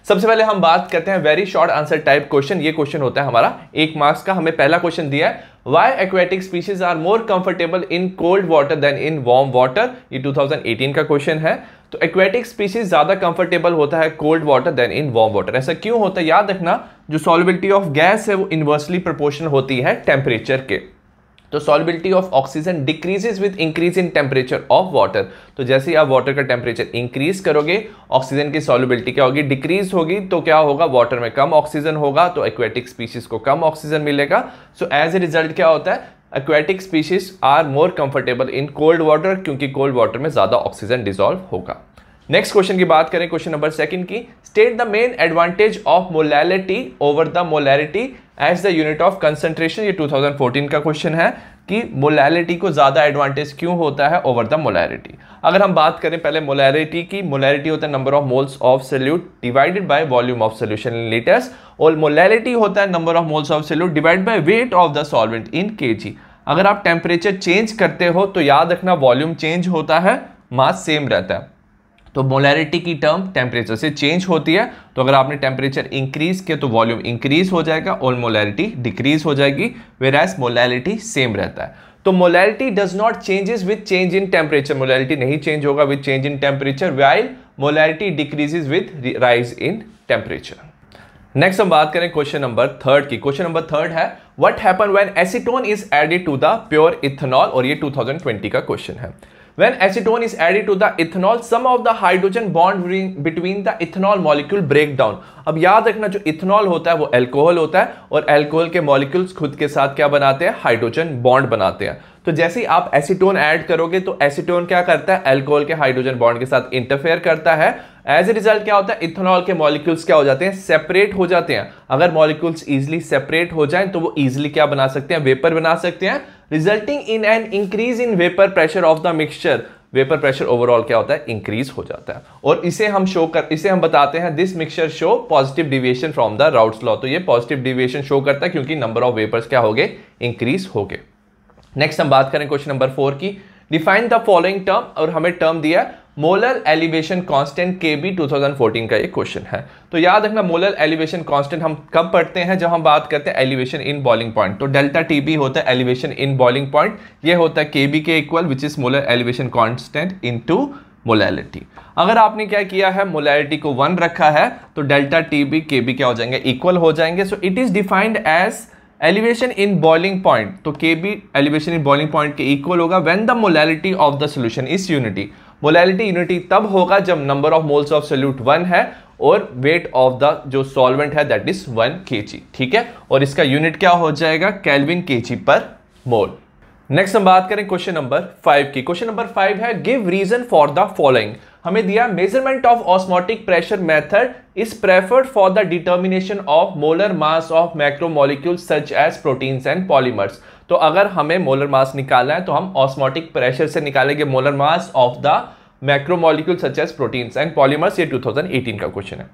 सबसे पहले हम बात करते हैं very short answer type question. ये क्वेश्चन होता है हमारा 1 मार्क्स का। हमें पहला क्वेश्चन दिया है, why aquatic species are more comfortable in cold water than in warm water. ये 2018 का क्वेश्चन है। तो एक्वेटिक स्पीशीज ज्यादा कंफर्टेबल होता है cold water than in warm water. ऐसा क्यों होता है? याद रखना, जो सॉल्युबिलिटी ऑफ गैस है वो इनवर्सली प्रोपोर्शनल होती है टेम्परेचर के। तो solubility of oxygen decreases with increase in temperature of water. तो जैसे ही आप वाटर का टेम्परेचर इंक्रीज करोगे, ऑक्सीजन की सॉल्युबिलिटी क्या होगी? डिक्रीज होगी। तो क्या होगा? वाटर में कम ऑक्सीजन होगा, तो एक्वेटिक स्पीशीज को कम ऑक्सीजन मिलेगा। सो एज ए रिजल्ट क्या होता है? Aquatic species are more comfortable in cold water, क्योंकि कोल्ड वाटर में ज्यादा ऑक्सीजन डिसॉल्व होगा। नेक्स्ट क्वेश्चन की बात करें, क्वेश्चन नंबर 2 की। State the main advantage of molality over the molarity as the unit of concentration. ये 2014 का क्वेश्चन है कि मोलैलिटी को ज्यादा एडवांटेज क्यों होता है ओवर द मोलैरिटी। अगर हम बात करें पहले मोलैरिटी की, मोलैरिटी होता है number of moles of solute divided by volume of solution in litres, और मोलैलिटी होता है number of moles of solute divided by weight of the solvent in KG. अगर आप टेम्परेचर चेंज करते हो तो याद रखना वॉल्यूम चेंज होता है, मास सेम रहता है। तो मोलैरिटी की टर्म टेम्परेचर से चेंज होती है। तो अगर आपने टेम्परेचर इंक्रीज किया तो वॉल्यूम इंक्रीज हो जाएगा और मोलैरिटी डिक्रीज हो जाएगी, वेयरएज मोलैलिटी सेम रहता है। तो molality does not changes with change in temperature. Molality नहीं चेंज होगा with change in temperature, while molality decreases with rise in temperature. Next हम बात करें क्वेश्चन नंबर 3 की। क्वेश्चन नंबर 3 है, what happen when acetone is added to the pure ethanol, और ये 2020 का क्वेश्चन है। When acetone is added to the ethanol, some of the hydrogen bond between the ethanol molecule break down। अब याद रखना, जो ethanol होता है वो अल्कोहल होता है, और अल्कोहल के मॉलिक्यूल्स खुद के साथ क्या बनाते हैं? हाइड्रोजन बॉन्ड बनाते हैं। तो जैसे ही आप एसीटोन ऐड करोगे तो एसीटोन क्या करता है? अल्कोहल के हाइड्रोजन बॉन्ड के साथ इंटरफेयर करता है। एज ए रिजल्ट क्या होता है? इथेनॉल के मॉलिक्यूल्स क्या हो जाते हैं? सेपरेट हो जाते हैं। अगर मॉलिक्यूल्स इजीली सेपरेट हो जाएं तो वो इजीली क्या बना सकते हैं? वेपर बना सकते हैं, resulting in an increase in vapour pressure of the mixture. Vapour pressure overall क्या होता है? इंक्रीज हो जाता है। और इसे हम बताते हैं this mixture show positive deviation from the Raoult's law. तो ये पॉजिटिव डिविएशन शो करता है क्योंकि नंबर ऑफ वेपर्स क्या हो गए? इंक्रीज हो गए। नेक्स्ट हम बात करें क्वेश्चन नंबर 4 की। डिफाइन द फॉलोइंग टर्म, और हमें टर्म दिया मोलर एलिवेशन कांस्टेंट केबी। 2014 का ये क्वेश्चन है। तो याद रखना, मोलर एलिवेशन कांस्टेंट हम कब पढ़ते हैं? जब हम बात करते हैं एलिवेशन इन बॉइलिंग पॉइंट। तो डेल्टा टीबी होता है एलिवेशन इन बॉइलिंग पॉइंट, ये होता है केबी के equal, which is molar elevation constant into molality. अगर आपने क्या किया है? मोलैलिटी को 1 रखा है तो डेल्टा टीबी केबी क्या हो जाएंगे? इक्वल हो जाएंगे। So it is defined as elevation in boiling point. तो KB elevation in boiling point के इक्वल होगा when the molality of the solution is unity. Molality unity तब होगा जब number of moles of solute 1 है और वेट ऑफ द जो solvent है दैट इज 1 kg। ठीक है, और इसका यूनिट क्या हो जाएगा? केल्विन kg पर मोल। नेक्स्ट हम बात करें क्वेश्चन नंबर 5 की। क्वेश्चन नंबर 5 है, give reason for the following. हमें दिया measurement of osmotic pressure method is preferred for the determination of molar mass of macromolecules such as proteins and polymers. तो अगर हमें मोलर मास निकालना है तो हम ऑस्मोटिक प्रेशर से निकालेंगे molar mass of the macromolecule such as proteins and polymers. ये 2018 का क्वेश्चन है।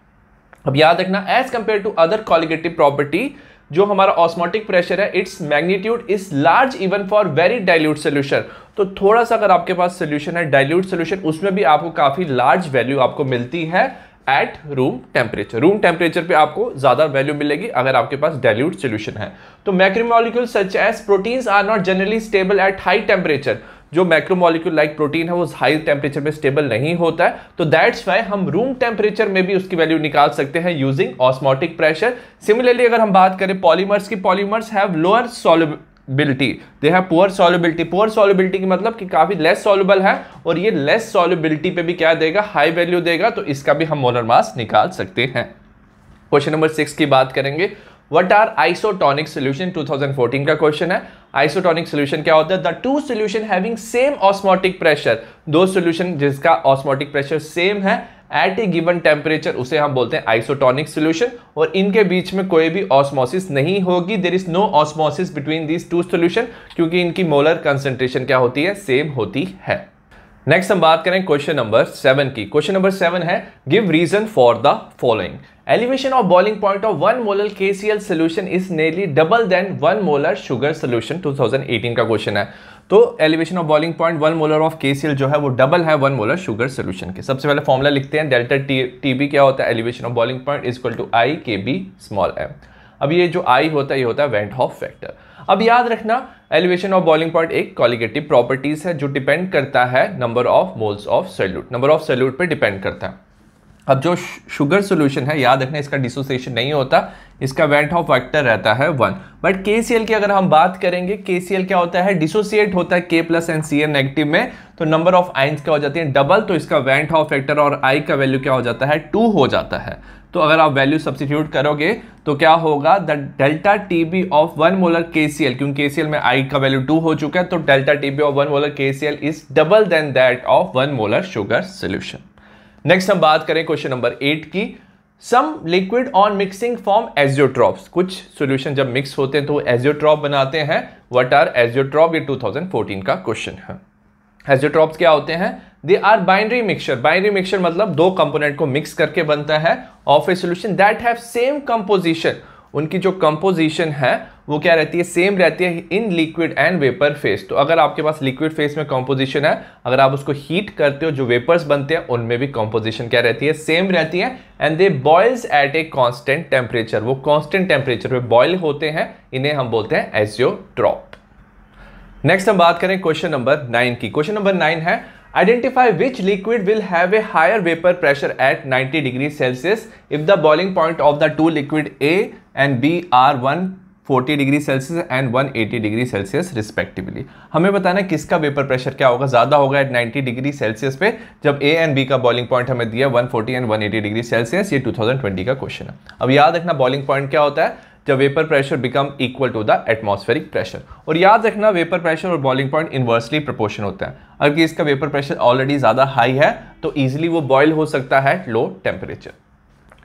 अब याद रखना, as compare to other colligative property, जो हमारा ऑस्मोटिक प्रेशर है it's magnitude is large even for very dilute solution. तो थोड़ा सा अगर आपके पास सोल्यूशन है डाइल्यूट सोल्यूशन, उसमें भी आपको काफी लार्ज वैल्यू आपको मिलती है at room temperature. Room temperature पे आपको ज्यादा वैल्यू मिलेगी अगर आपके पास डाइल्यूट सोल्यूशन है। तो macromolecule such as proteins are not generally stable at high temperature. जो मैक्रोमोलिक्यूल लाइक प्रोटीन है वो हाई टेम्परेचर पे स्टेबल नहीं होता है, तो दैट्स व्हाई हम रूम टेम्परेचर में भी उसकी वैल्यू निकाल सकते हैं यूजिंग ऑस्मोटिक प्रेशर। सिमिलरली अगर हम बात करें पॉलीमर्स की, polymers have lower solubility, they have poor solubility. Poor solubility की मतलब कि काफी लेस सॉल्युबल है, और ये लेस सॉल्युबिलिटी पे भी क्या देगा? हाई वैल्यू देगा। तो इसका भी हम मोलर मास निकाल सकते हैं। क्वेश्चन नंबर 6 की बात करेंगे, व्हाट आर आइसोटोनिक सॉल्यूशन। 2014 का क्वेश्चन है। आइसोटोनिक सॉल्यूशन क्या होता है? The two solution having same osmotic pressure, दो सॉल्यूशन जिसका ऑस्मोटिक प्रेशर सेम है एट ए गिवन टेम्परेचर, उसे हम बोलते हैं आइसोटोनिक सॉल्यूशन। और इनके बीच में कोई भी ऑस्मोसिस नहीं होगी, there is no osmosis between these two solution, क्योंकि इनकी मोलर कंसंट्रेशन क्या होती है? सेम होती है। नेक्स्ट हम बात करें क्वेश्चन नंबर 7 की। क्वेश्चन नंबर 7 है, give reason for the following. Elevation of boiling point of 1 molar KCl solution is nearly double than 1 molar sugar solution. 2018 का क्वेश्चन है। तो elevation of boiling point 1 molar of KCl जो है वो double है 1 molar sugar solution के। सबसे पहले फॉर्मूला लिखते हैं, डेल्टा TB क्या होता है, elevation of boiling point is equal to I KB small m। अब ये जो I होता है ये होता है वेंट हॉफ फैक्टर। अब याद रखना एलिवेशन ऑफ बॉइलिंग पॉइंट एक कॉलिगेटिव प्रॉपर्टीज है जो डिपेंड करता है number of moles of solute, number of solute पे डिपेंड करता है। अब जो शुगर सॉल्यूशन है याद रखना इसका डिसोसिएशन नहीं होता, इसका वेंट हॉफ फैक्टर रहता है 1। बट KCl की अगर हम बात करेंगे, KCl क्या होता है, डिसोसिएट होता है K plus and Cl negative में, तो नंबर ऑफ आइंस क्या हो जाती है डबल, तो इसका वेंट हॉफ फैक्टर और I का वैल्यू क्या हो जाता है 2 हो जाता है। तो अगर आप वैल्यू सब्स्टिट्यूट करोगे तो क्या होगा, the delta TB of 1 molar KCl, क्योंकि KCl में I का वैल्यू 2 हो चुका है, तो delta TB of 1 molar KCl is double than that of 1 molar sugar solution. Next हम बात करें क्वेश्चन नंबर 8 की। Some liquid on mixing form azeotropes, कुछ सॉल्यूशन जब मिक्स होते हैं तो एजियोट्रॉप बनाते हैं। व्हाट आर एजियोट्रॉप, ये 2014 का क्वेश्चन है। एजियोट्रॉप्स क्या होते हैं, they are binary mixture, binary mixture मतलब दो कंपोनेंट को मिक्स करके बनता है of a solution that have same composition, उनकी जो कंपोजिशन है वो क्या रहती है, सेम रहती है in liquid and vapour face. तो अगर आपके पास लिक्विड फेस में कंपोजिशन है, अगर आप उसको हीट करते हो जो वेपर्स बनते हैं उनमें भी कंपोजिशन क्या रहती है, सेम रहती है। And they boils at a constant temperature, वो कांस्टेंट टेम्परेचर पे बॉयल होते हैं, इन्हें हम बोलते हैं एजियोट्रॉप। नेक्स्ट हम बात करें क्वेश्चन नंबर 9 की। क्वेश्चन नंबर 9 है, identify which liquid will have a higher vapour pressure at 90 degree Celsius if the boiling point of the two liquid A and B are 140 degree Celsius and 180 degree Celsius respectively. हमें बताना है किसका vapour pressure क्या होगा, ज्यादा होगा eight 90 degree Celsius पे, जब A एंड B का बॉइलिंग पॉइंट हमें दिया 140 एंड 180 डिग्री सेल्सियस। ये 2020 का क्वेश्चन है। अब याद रखना बॉइलिंग पॉइंट क्या होता है, जब vapour pressure become equal to the atmospheric pressure. और याद रखना वेपर प्रेशर और बॉइलिंग पॉइंट इनवर्सली प्रोपोर्शन होता है। अगर इसका वेपर प्रेशर ऑलरेडी ज्यादा हाई है तो इजीली वो बॉयल हो सकता है लो टेम्परेचर,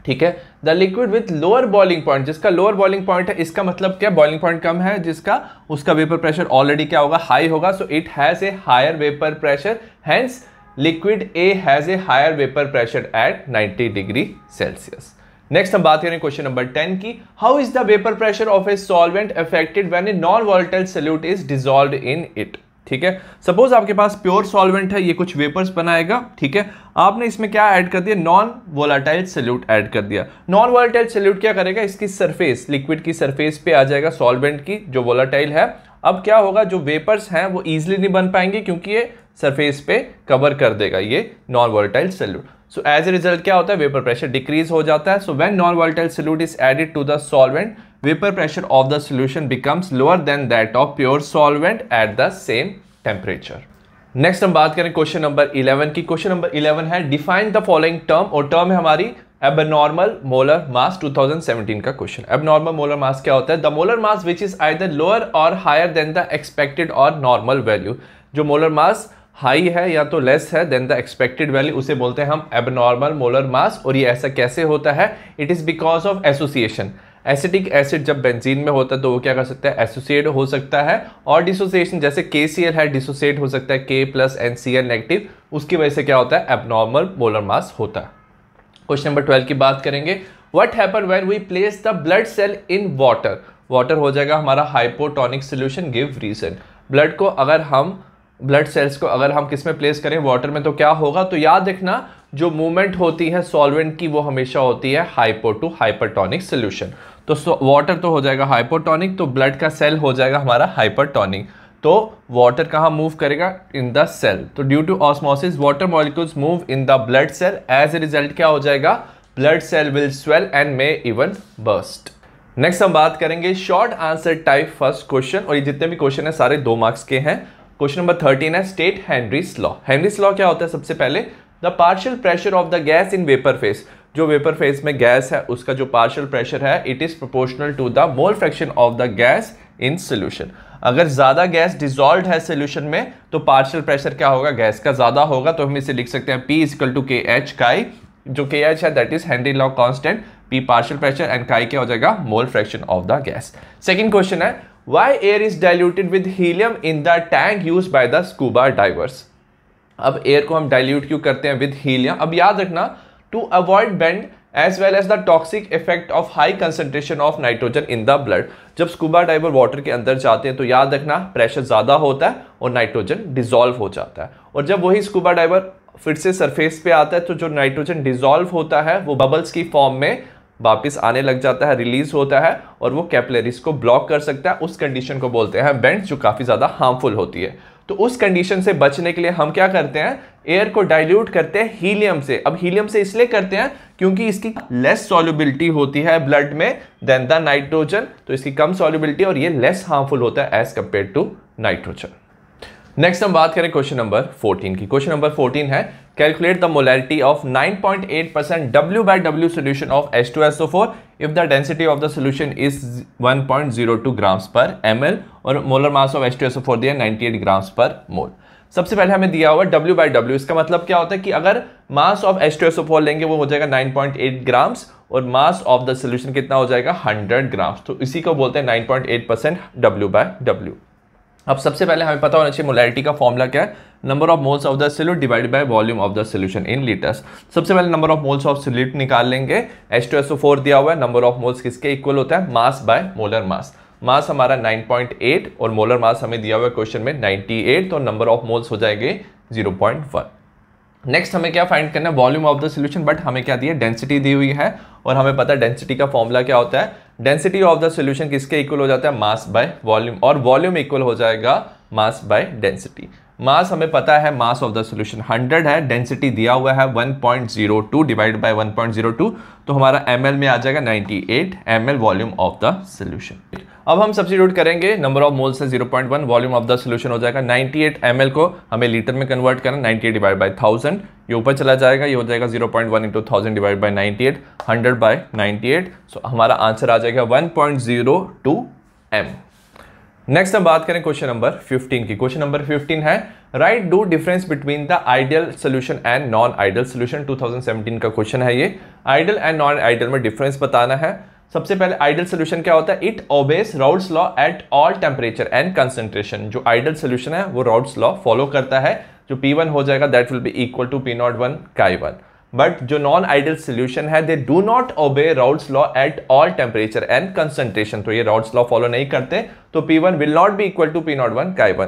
ठीक है। The liquid with lower boiling point, जिसका लोअर बॉइलिंग पॉइंट है, इसका मतलब क्या, बॉइलिंग पॉइंट कम है जिसका, उसका वेपर प्रेशर ऑलरेडी क्या होगा, हाई होगा। So it has a higher vapour pressure, hence liquid A has a higher vapour pressure at 90 degree Celsius. Next हम बात करें क्वेश्चन नंबर 10 की। How is the vapour pressure of a solvent affected when a non volatile solute is dissolved in it, ठीक है। Suppose आपके पास pure solvent है, ये कुछ वेपर्स बनाएगा, ठीक है। आपने इसमें क्या ऐड कर दिया, नॉन वोलेटाइल सॉल्यूट ऐड कर दिया। नॉन वोलेटाइल सॉल्यूट क्या करेगा, इसकी सरफेस, लिक्विड की सरफेस पे आ जाएगा सॉल्वेंट की जो वोलेटाइल है। अब क्या होगा, जो वेपर्स हैं वो इजीली नहीं बन पाएंगे क्योंकि ये सरफेस पे कवर कर देगा ये non volatile solute. So as a result क्या होता है, वेपर प्रेशर डिक्रीज हो जाता है। So when non volatile solute is added to the solvent, vapour pressure of the solution becomes lower than that of pure solvent at the same temperature. Next हम बात करें question number 11 की। Question number 11 है, define the following term, और term है हमारी abnormal molar mass, 2017 का question. Abnormal molar mass क्या होता है, the molar mass which is either lower और हायर देन द एक्सपेक्टेड और नॉर्मल वैल्यू। जो मोलर मास हाई है या तो लेस है देन द एक्सपेक्टेड वैल्यू, उसे बोलते हैं हम एबनॉर्मल मोलर मास। और ये ऐसा कैसे होता है, it is because of association. Acetic acid जब बेंजीन में होता है तो वो क्या कर सकता है, एसोसिएट हो सकता है। और डिसोसिएशन जैसे KCl है, डिसोसिएट हो सकता है K plus and Cl negative, उसकी वजह से क्या होता है, एबनॉर्मल मोलर मास होता है। क्वेश्चन नंबर 12 की बात करेंगे। What happen when we place the blood cell in water, water हो जाएगा हमारा hypotonic solution, give reason. Blood को अगर हम, ब्लड सेल्स को अगर हम किस में प्लेस करें, वाटर में, तो क्या होगा, तो याद रखना जो मूवमेंट होती है सॉल्वेंट की वो हमेशा होती है हाइपो टू हाइपरटोनिक सोल्यूशन। तो वाटर तो हो जाएगा हाइपोटोनिक, तो ब्लड का सेल हो जाएगा हमारा हाइपरटोनिक। तो वाटर कहाँ मूव करेगा, इन द सेल। तो due to osmosis water molecules move in the blood cell, as a result क्या हो जाएगा, blood cell will swell and may even burst. Next हम बात करेंगे short answer type first question, और ये जितने भी क्वेश्चन है सारे 2 मार्क्स के हैं। क्वेश्चन नंबर 13 है, state Henry's law. Henry's law क्या होता है, सबसे पहले the partial pressure of the gas in vapour phase, जो वेपर फेस में गैस है उसका जो पार्शियल प्रेशर है it is proportional to the mole fraction of the gas in solution. अगर ज्यादा गैस डिसॉल्व्ड है सोल्यूशन में तो पार्शियल प्रेशर क्या होगा, गैस का ज्यादा होगा। तो हम इसे लिख सकते हैं P इक्वल टू KH, काई जो KH है that is Henry law constant, P partial pressure and काई क्या हो जाएगा, मोल fraction of the gas. Second question है, why air is diluted with helium in the tank used by the scuba divers. अब air को हम dilute क्यों करते हैं विद हीलियम। अब याद रखना, to avoid bends as well as the toxic effect of high concentration of nitrogen in the blood. जब स्कूबा डाइवर वाटर के अंदर जाते हैं तो याद रखना प्रेशर ज़्यादा होता है और नाइट्रोजन डिजॉल्व हो जाता है, और जब वही स्कूबा डाइवर फिर से सरफेस पे आता है तो जो नाइट्रोजन डिजॉल्व होता है वो बबल्स की फॉर्म में वापस आने लग जाता है, रिलीज होता है और वो कैपिलरीज को ब्लॉक कर सकता है। उस कंडीशन को बोलते हैं बेंट, जो काफ़ी ज़्यादा हार्मफुल होती है। तो उस कंडीशन से बचने के लिए हम क्या करते हैं, एयर को डाइल्यूट करते हैं हीलियम से। अब हीलियम से इसलिए करते हैं क्योंकि इसकी लेस सॉल्युबिलिटी होती है ब्लड में देन द नाइट्रोजन, तो इसकी कम सॉल्युबिलिटी और ये लेस हार्मफुल होता है as compare to nitrogen. Next हम बात करें क्वेश्चन नंबर 14 की। क्वेश्चन नंबर 14 है calculate the molarity of 9.8% W/W solution of H2SO4 if the density of the solution is 1.02 grams per ml और मोलर मास ऑफ H2SO4 दिया 98 grams per मोल। सबसे पहले हमें दिया हुआ W/W, इसका मतलब क्या होता है कि अगर मास ऑफ H2SO4 लेंगे वो हो जाएगा 9.8 ग्राम्स और मास ऑफ द सोल्यूशन कितना हो जाएगा 100 ग्राम्स, तो इसी को बोलते हैं 9.8% W/W। अब सबसे पहले हमें पता होना चाहिए मोलैरिटी का फॉर्मूला क्या है, number of moles of the solute divided by volume of the solution in litres. सबसे पहले number of moles of solute निकाल लेंगे। H2SO4 दिया हुआ है, नंबर ऑफ मोल्स किसके इक्वल होता है, मास बाय मोलर मास। मास हमारा 9.8 और मोलर मास हमें दिया हुआ है क्वेश्चन में 98, तो नंबर ऑफ मोल्स हो जाएंगे 0.1। नेक्स्ट हमें क्या फाइंड करना है, volume of the solution, but हमें क्या दिया, डेंसिटी दी हुई है और हमें पता है डेंसिटी का फॉर्मूला क्या होता है, डेंसिटी ऑफ द सोल्यूशन किसके इक्वल हो जाता है, मास बाय वॉल्यूम, और वॉल्यूम इक्वल हो जाएगा मास बाय डेंसिटी। मास हमें पता है मास ऑफ द सोल्यूशन 100 है, डेंसिटी दिया हुआ है 1.02 डिवाइड बाय 1.02, तो हमारा ml में आ जाएगा 98 ml volume of the solution. अब हम सब्स्टिट्यूट करेंगे, नंबर ऑफ मोल्स से 0.1, वॉल्यूम ऑफ द सोल्यूशन हो जाएगा 98 ml को हमें लीटर में कन्वर्ट करना, 98 डिवाइड बाय 1000, ये ऊपर चला जाएगा, ये हो जाएगा 0.1 इंटू 1000 डिवाइड बाय 98, 100 बाय 98, सो हमारा आंसर आ जाएगा 1.02 m। नेक्स्ट हम बात करें क्वेश्चन नंबर 15 की। क्वेश्चन नंबर 15 है write the difference between the ideal solution and non ideal solution. 2017 का क्वेश्चन है ये, आइडियल एंड नॉन आइडियल में डिफरेंस बताना है। सबसे पहले आइडियल सोल्यूशन क्या होता है, it obeys Raoult's law at all temperature and concentration. जो आइडियल सोल्यूशन है वो राउल्स लॉ फॉलो करता है, जो P1 हो जाएगा that will be equal to P01 Chi1। But जो नॉन आइडियल सोल्यूशन है they do not obey Raoult's law at all temperature and concentration, तो ये राउल्स लॉ फॉलो नहीं करते, तो P1 will not be equal to P01 Chi1।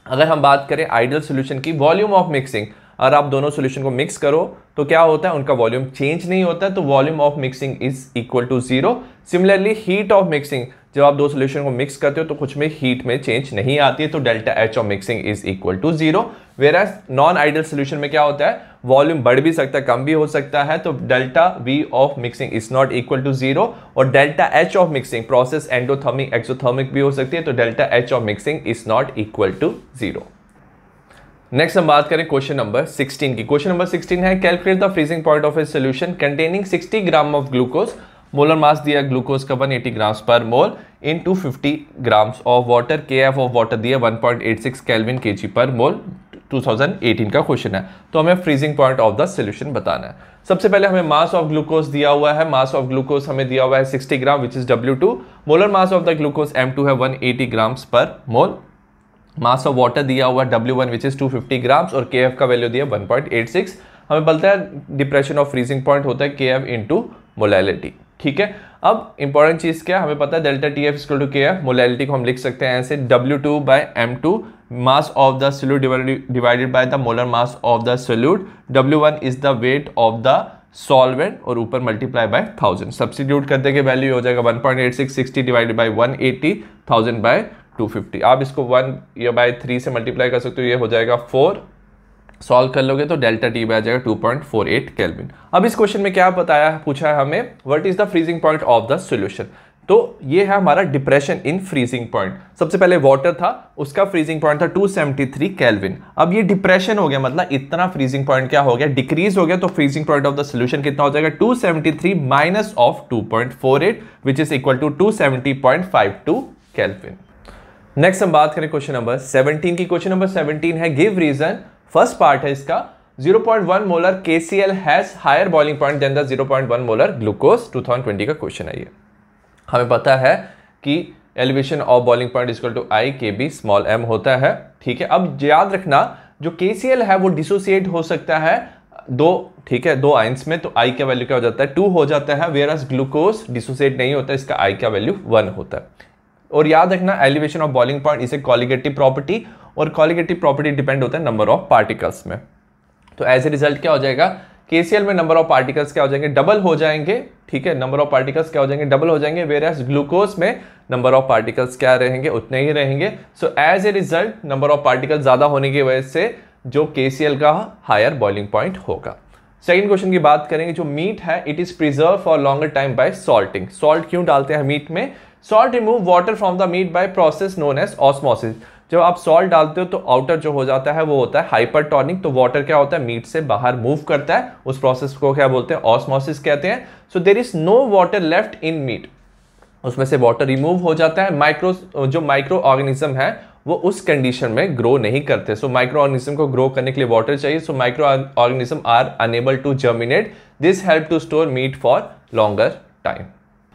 अगर हम बात करें आइडियल सोल्यूशन की वॉल्यूम ऑफ मिक्सिंग, अगर आप दोनों सोल्यूशन को मिक्स करो तो क्या होता है, उनका वॉल्यूम चेंज नहीं होता है, तो volume of mixing is equal to 0। Similarly heat of mixing, जब आप दो सोल्यूशन को मिक्स करते हो तो कुछ में हीट में चेंज नहीं आती है, तो delta H of mixing is equal to 0। Where non ideal solution में क्या होता है, वॉल्यूम बढ़ भी सकता है कम भी हो सकता है, तो delta V of mixing is not equal to 0, और delta H of mixing process endothermic exothermic भी हो सकती है, तो delta H of mixing is not equal to 0। Next हम बात करें क्वेश्चन नंबर 16 की। क्वेश्चन नंबर 16 है calculate the freezing point of a solution containing 60 gram of glucose. Molar mass दिया ग्लूकोज का 180 grams per mole in 250 grams of water, KF of water दिया 1.86 kelvin kg पर मोल। 2018 का क्वेश्चन है, तो हमें freezing point of the solution बताना है। सबसे पहले हमें मास ऑफ ग्लूकोज दिया हुआ है, मास ऑफ ग्लूकोज हमें दिया हुआ है 60 gram which is W2। Molar mass of the glucose M2 है 180 grams per mole. Mass of water दिया हुआ W1 विच इज 250 ग्राम्स और KF का वैल्यू दिया 1.86। हमें बोलता है डिप्रेशन ऑफ फ्रीजिंग पॉइंट होता है KF इंटू मोलैलिटी, ठीक है। अब इंपॉर्टेंट चीज क्या, हमें पता है delta TF equal to KF, molality को हम लिख सकते हैं ऐसे W2 by M2, mass of the solute divided by the molar mass of the solute, W1 is the weight of the solvent और ऊपर मल्टीप्लाई बाय 1000। सब्स्टिट्यूट कर देंगे वैल्यू हो जाएगा 1.86, 60 डिवाइडेड बाय 180, 1000 बाय 250। आप इसको 1 या बाय 3 से मल्टीप्लाई कर सकते हो, ये हो जाएगा 4, सॉल्व कर लोगे तो डेल्टा T आ जाएगा 2.48 केल्विन। अब इस क्वेश्चन में क्या बताया, पूछा है हमें what is the freezing point of the solution. तो ये है हमारा डिप्रेशन इन फ्रीजिंग पॉइंट। सबसे पहले वाटर था, उसका फ्रीजिंग पॉइंट था 273 केल्विन। अब ये डिप्रेशन हो गया, मतलब इतना फ्रीजिंग पॉइंट क्या हो गया, डिक्रीज हो गया, तो freezing point of the solution कितना हो जाएगा 273 minus of 2.48 which is equal to 270.52 kelvin. Next हम बात करें क्वेश्चन नंबर 17 की। क्वेश्चन नंबर 17 है गिव रीजन, फर्स्ट पार्ट है इसका, 0.1 molar KCl has higher boiling point than the 0.1 molar glucose. 2020 का क्वेश्चन है ये। हमें पता है कि elevation of boiling point equal to I KB small m होता है, ठीक है। अब याद रखना जो KCl है वो डिसोसिएट हो सकता है दो, ठीक है, दो आइंस में, तो आई का वैल्यू क्या हो जाता है 2 हो जाता है, वेयरएज ग्लूकोज डिसोसिएट नहीं होता, इसका आई का वैल्यू 1 होता है। और याद रखना एलिवेशन ऑफ बॉइलिंग पॉइंट इसे कॉलिगेटिव प्रॉपर्टी, और कॉलिगेटिव प्रॉपर्टी डिपेंड होता है नंबर ऑफ पार्टिकल्स में। तो एज ए रिजल्ट क्या हो जाएगा, केसीएल में नंबर ऑफ पार्टिकल्स क्या हो जाएंगे, डबल हो जाएंगे, ठीक है, नंबर ऑफ पार्टिकल्स क्या हो जाएंगे, डबल हो जाएंगे, वेयरएज ग्लूकोज में नंबर ऑफ पार्टिकल्स क्या रहेंगे, उतने ही रहेंगे। So as a result number of particles ज्यादा होने की वजह से जो केसीएल का हायर बॉइलिंग पॉइंट होगा। सेकंड क्वेश्चन की बात करेंगे, जो मीट है it is preserve for longer time by salting. Salt क्यों डालते हैं मीट में, salt remove water from the meat by process known as osmosis. जब आप सॉल्ट डालते हो तो आउटर जो हो जाता है वो होता है हाइपरटोनिक, तो वाटर क्या होता है मीट से बाहर मूव करता है, उस प्रोसेस को क्या बोलते हैं, ऑस्मोसिस कहते हैं। So there is no water left in meat, उसमें से वाटर रिमूव हो जाता है, जो माइक्रो ऑर्गेनिज्म है वो उस कंडीशन में ग्रो नहीं करते। सो माइक्रो ऑर्गेनिज्म को ग्रो करने के लिए वाटर चाहिए, so micro organism are unable to germinate, this help to store meat for longer time.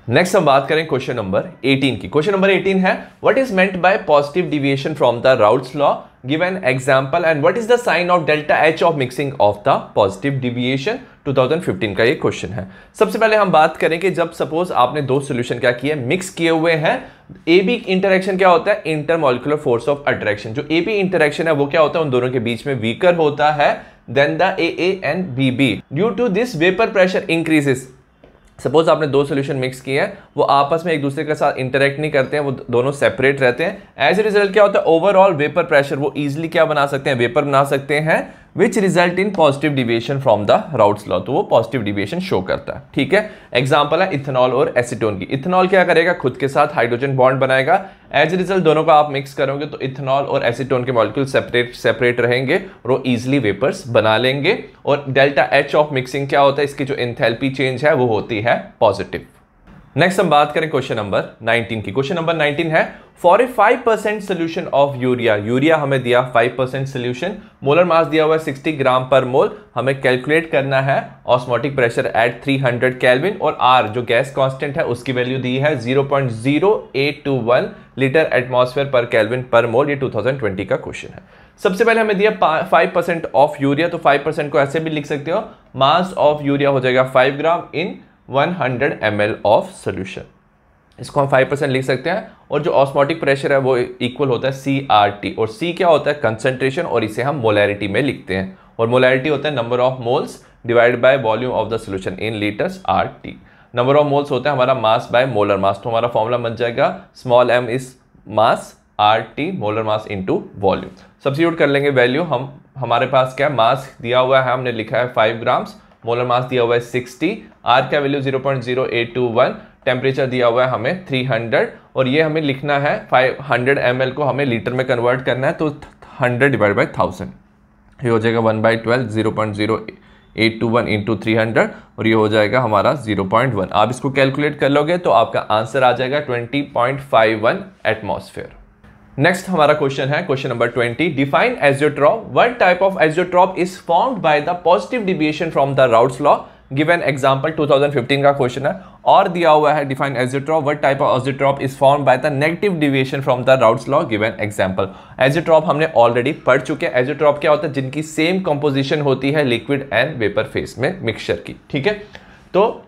Next हम बात करें क्वेश्चन नंबर 18 की। क्वेश्चन नंबर 18 है, what is meant by positive deviation from the Raoult's law, give an example and what is the sign of delta H of mixing of the positive deviation. 2015 का ये question है। सबसे पहले हम बात करें कि जब सपोज आपने दो सोल्यूशन क्या किए, मिक्स किए हुए हैं, ए बी इंटरेक्शन क्या होता है, इंटरमॉलिक्यूलर फोर्स ऑफ अट्रैक्शन। जो ए बी इंटरेक्शन है वो क्या होता है, उन दोनों के बीच में वीकर होता है then the A and B B. Due to this vapour pressure increases. Suppose आपने दो सोल्यूशन मिक्स किए हैं, वो आपस में एक दूसरे के साथ इंटरेक्ट नहीं करते हैं, वो दोनों सेपरेट रहते हैं। एज ए रिजल्ट क्या होता है, ओवरऑल वेपर प्रेशर वो इजीली क्या बना सकते हैं, वेपर बना सकते हैं, which result in positive deviation from the Raoult's law. तो वो पॉजिटिव डिविएशन शो करता है, ठीक है। एग्जांपल है इथेनॉल और एसीटोन की। इथेनॉल क्या करेगा, खुद के साथ हाइड्रोजन बॉन्ड बनाएगा, एज ए रिजल्ट दोनों को आप मिक्स करोगे तो इथेनॉल और एसीटोन के मॉलिक्यूल सेपरेट रहेंगे और वो इजिली वेपर्स बना लेंगे। और डेल्टा एच ऑफ मिक्सिंग क्या होता है, इसकी जो एंथैल्पी चेंज है वो होती है पॉजिटिव। नेक्स्ट हम बात करें क्वेश्चन नंबर 19 की। क्वेश्चन नंबर 19 है, for a 5% solution of urea, urea हमें दिया 5% सोल्यूशन, मोलर मास दिया हुआ है 60 ग्राम पर मोल, हमें कैलकुलेट करना है ऑस्मोटिक प्रेशर एट 300 केल्विन, और आर जो गैस कांस्टेंट है उसकी वैल्यू दी है 0.0821 लीटर एटमॉस्फेयर पर केल्विन पर मोल। ये 2020 का क्वेश्चन है। सबसे पहले हमें दिया 5% ऑफ यूरिया, तो 5% को ऐसे भी लिख सकते हो, मास ऑफ यूरिया हो जाएगा 5 ग्राम इन 100 ml ऑफ सोल्यूशन। इसको हम 5% लिख सकते हैं। और जो ऑस्मोटिक प्रेशर है वो इक्वल होता है CRT, और C क्या होता है, कंसंट्रेशन, और इसे हम मोलैरिटी में लिखते हैं, और मोलैरिटी होता है number of moles divide by volume of the solution in litres RT। Number of moles होता है हमारा मास बाय मोलर मास, तो हमारा फॉर्मूला बन जाएगा small m is mass, RT molar mass into volume. Substitute कर लेंगे वैल्यू, हमारे पास क्या मास दिया हुआ है, हमने लिखा है 5 ग्राम्स, मोलर मास दिया हुआ है 60, आर का वैल्यू 0.0821, टेम्परेचर दिया हुआ है हमें 300, और ये हमें लिखना है 500 ml को हमें लीटर में कन्वर्ट करना है, तो 100 डिवाइड बाई 1000, ये हो जाएगा 1/12 0.0821 इंटू 300, और ये हो जाएगा हमारा 0.1। आप इसको कैलकुलेट कर लोगे तो आपका आंसर आ जाएगा 20.51 एटमॉस्फेयर। नेक्स्ट हमारा क्वेश्चन है question number 20, define azeotrope, what type of azeotrope is formed by the positive deviation from the Raoult's law, give an example. 2015 का क्वेश्चन है, और दिया हुआ है define azeotrope, what type of azeotrope is formed by the negative deviation from the Raoult's law, give an example. Azeotrope हमने already पढ़ चुके हैं। एजियोट्रॉप क्या होता है, जिनकी सेम कंपोजिशन होती है लिक्विड एंड वेपर फेस में मिक्सचर की, ठीक है। तो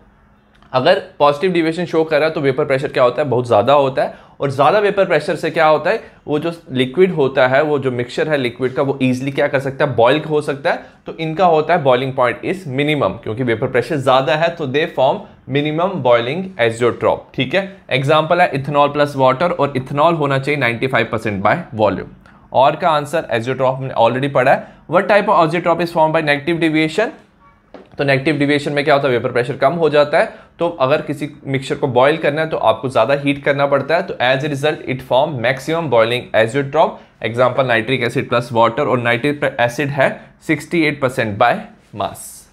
अगर पॉजिटिव डिविएशन शो कर रहा है तो वेपर प्रेशर क्या होता है, बहुत ज़्यादा होता है, और ज़्यादा वेपर प्रेशर से क्या होता है, वो जो लिक्विड होता है, वो जो मिक्सचर है लिक्विड का, वो इजीली क्या कर सकता है, बॉयल हो सकता है। तो इनका होता है बॉइलिंग पॉइंट इज मिनिमम, क्योंकि वेपर प्रेशर ज़्यादा है तो they form minimum boiling azeotrope, ठीक है। एग्जाम्पल है इथेनॉल प्लस वाटर, और इथेनॉल होना चाहिए 95% बाय वॉल्यूम। और का आंसर एजियोट्रॉप हमने ऑलरेडी पढ़ा है। What type of azeotrope is form by negative deviation, तो नेगेटिव डिविएशन में क्या होता है, वेपर प्रेशर कम हो जाता है, तो अगर किसी मिक्सचर को बॉयल करना है तो आपको ज्यादा हीट करना पड़ता है, तो as a result it form maximum boiling azeotrope. Example nitric acid plus water, और नाइट्रिक एसिड है 68% बाय मास।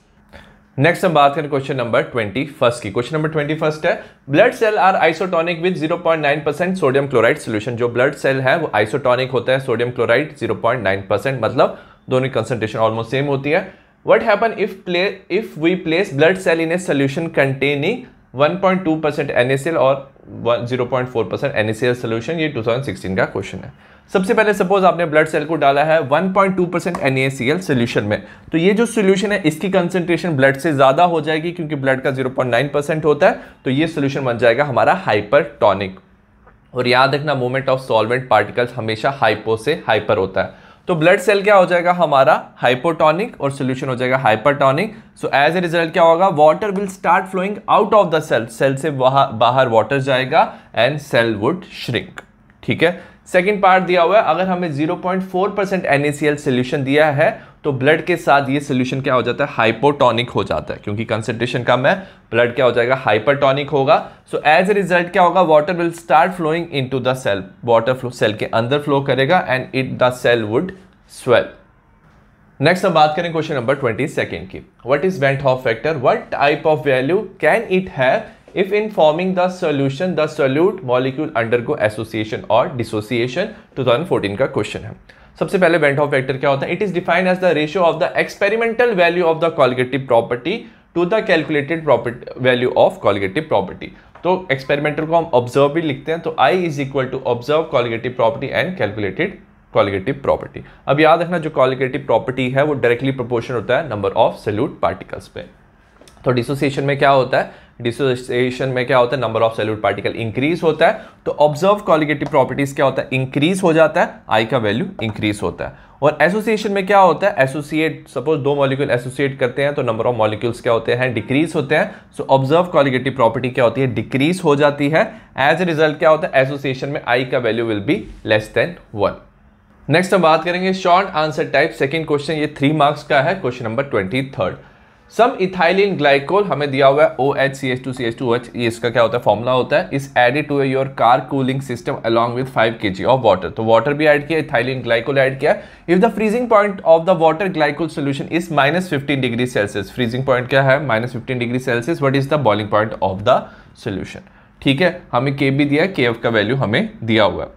नेक्स्ट हम बात करें क्वेश्चन नंबर 21 की। क्वेश्चन नंबर 21 है, blood cell are isotonic with 0.9% sodium chloride solution. जो ब्लड सेल है वो आइसोटोनिक होता है, सोडियम क्लोराइड 0.9%, मतलब दोनों की कंसंट्रेशन ऑलमोस्ट सेम होती है। What happen if we place blood cell in a solution containing 1.2% NaCl और 0.4% NaCl solution? ये 2016 का क्वेश्चन है। सबसे पहले सपोज आपने ब्लड सेल को डाला है 1.2% NaCl सोल्यूशन में, तो ये जो सोल्यूशन है इसकी कंसेंट्रेशन ब्लड से ज्यादा हो जाएगी क्योंकि ब्लड का 0.9% होता है, तो ये सोल्यूशन बन जाएगा हमारा हाइपरटोनिक। और याद रखना मूवमेंट ऑफ सॉल्वेंट पार्टिकल्स हमेशा हाइपो से हाइपर होता है, तो ब्लड सेल क्या हो जाएगा हमारा हाइपोटोनिक और सोल्यूशन हो जाएगा hypertonic. So as a result क्या होगा, water will start flowing out of the cell, cell से बाहर वाटर जाएगा एंड सेल वुड श्रिंक। ठीक है, सेकंड पार्ट दिया हुआ है, अगर हमें 0.4% NaCl सोल्यूशन दिया है तो ब्लड के साथ ये सोल्यूशन क्या हो जाता है, हाइपोटोनिक हो जाता है, क्योंकि कंसेंट्रेशन कम है, ब्लड क्या हो जाएगा, हाइपरटोनिक होगा। सो एज ए रिजल्ट क्या होगा, water will start flowing into the cell, water flow cell के अंदर फ्लो करेगा and it the cell would swell. Next हम बात करें क्वेश्चन नंबर 22 की, what is van't Hoff factor, what type of value can it have if in forming the solution the solute molecule undergo association or dissociation। 2014 का question है। सबसे पहले went Hoff factor क्या होता है, it is defined as the ratio of the experimental value of the colligative property to the calculated value of colligative property. तो experimental को हम ऑब्जर्व भी लिखते हैं, तो I is equal to observe colligative property and calculated colligative property. अब याद रखना जो कॉलिगेटिव प्रॉपर्टी है वो डायरेक्टली प्रोपोर्शनल होता है नंबर ऑफ सोल्यूट पार्टिकल्स पे। तो डिसोसिएशन में क्या होता है, डिसोसिएशन में क्या होता है, number of solute particle increase होता है, तो ऑब्जर्व कॉलिगेटिव प्रॉपर्टीज क्या होता है, इंक्रीज हो जाता है, आई का वैल्यू इंक्रीज होता है। और एसोसिएशन में क्या होता है, एसोसिएट, सपोज दो मॉलिक्यूल एसोसिएट करते हैं तो नंबर ऑफ मॉलिक्यूल्स क्या होते हैं, डिक्रीज होते हैं। सो ऑब्जर्व कॉलिगेटिव प्रॉपर्टी क्या होती है, डिक्रीज हो जाती है। एज ए रिजल्ट क्या होता है, एसोसिएशन में आई का value will be less than 1। Next हम बात करेंगे short answer type, second question, ये 3 मार्क्स का है, क्वेश्चन नंबर 23। सम इथाइलिन ग्लाइकोल हमें दिया हुआ है OHCH2CH2OH, ये इसका क्या होता है, फॉर्मूला होता है, is added to your car cooling system along with 5 kg of water. तो वाटर भी ऐड किया, इथाइलिन ग्लाइकोल ऐड किया। If the freezing point of the water glycol solution is -15 degree Celsius, freezing point क्या है, -15 degree Celsius, what is the boiling point of the solution. ठीक है, हमें K भी दिया है, KF का वैल्यू हमें दिया हुआ है।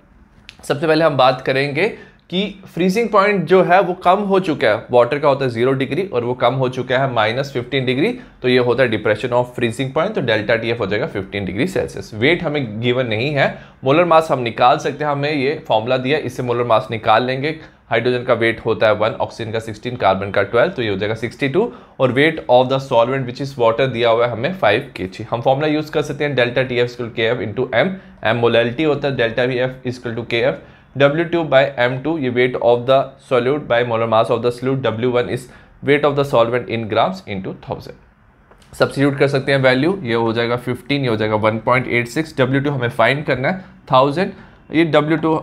सबसे पहले हम बात करेंगे कि फ्रीजिंग पॉइंट जो है वो कम हो चुका है, वाटर का होता है 0 डिग्री और वो कम हो चुका है -15 डिग्री, तो ये होता है डिप्रेशन ऑफ फ्रीजिंग पॉइंट, तो डेल्टा TF हो जाएगा 15 डिग्री सेल्सियस। वेट हमें गिवन नहीं है, मोलर मास हम निकाल सकते हैं, हमें ये फॉर्मूला दिया, इससे मोलर मास निकाल लेंगे। हाइड्रोजन का वेट होता है 1, ऑक्सीजन का 16, कार्बन का 12, तो ये हो जाएगा 62। और weight of the solvent which is water दिया हुआ है हमें 5 kg। हम फॉर्मूला यूज कर सकते हैं, delta TF = KF into M, M molality होता है, delta VF = KF, W2 by M2, ये wait of the solute bye molar mass of the solute, W1 is wait of the solvent in grams into 1000। Substitute कर सकते हैं value, ये हो जाएगा 15, ये हो जाएगा 1.86, W2 हमें फाइंड करना है 1000, ये W2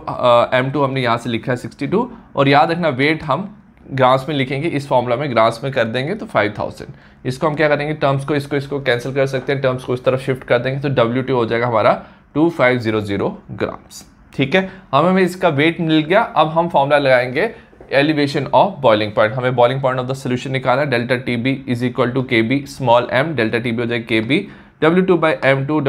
M2 हमने यहाँ से लिखा है 62, और याद रखना वेट हम ग्राम्स में लिखेंगे, इस फॉर्मूला में ग्राम्स में कर देंगे तो 5000। इसको हम क्या करेंगे, टर्म्स को इसको कैंसिल कर सकते हैं, टर्म्स को इस तरफ शिफ्ट कर देंगे, तो W2 हो जाएगा हमारा 2500 ग्राम्स। ठीक है, हमें इसका वेट मिल गया। अब हम फॉर्मूला लगाएंगे एलिवेशन ऑफ बॉइलिंग पॉइंट, हमें boiling point of the solution निकाला, delta TB = KB small m, delta TB हो जाएगा KB, W2 by M2,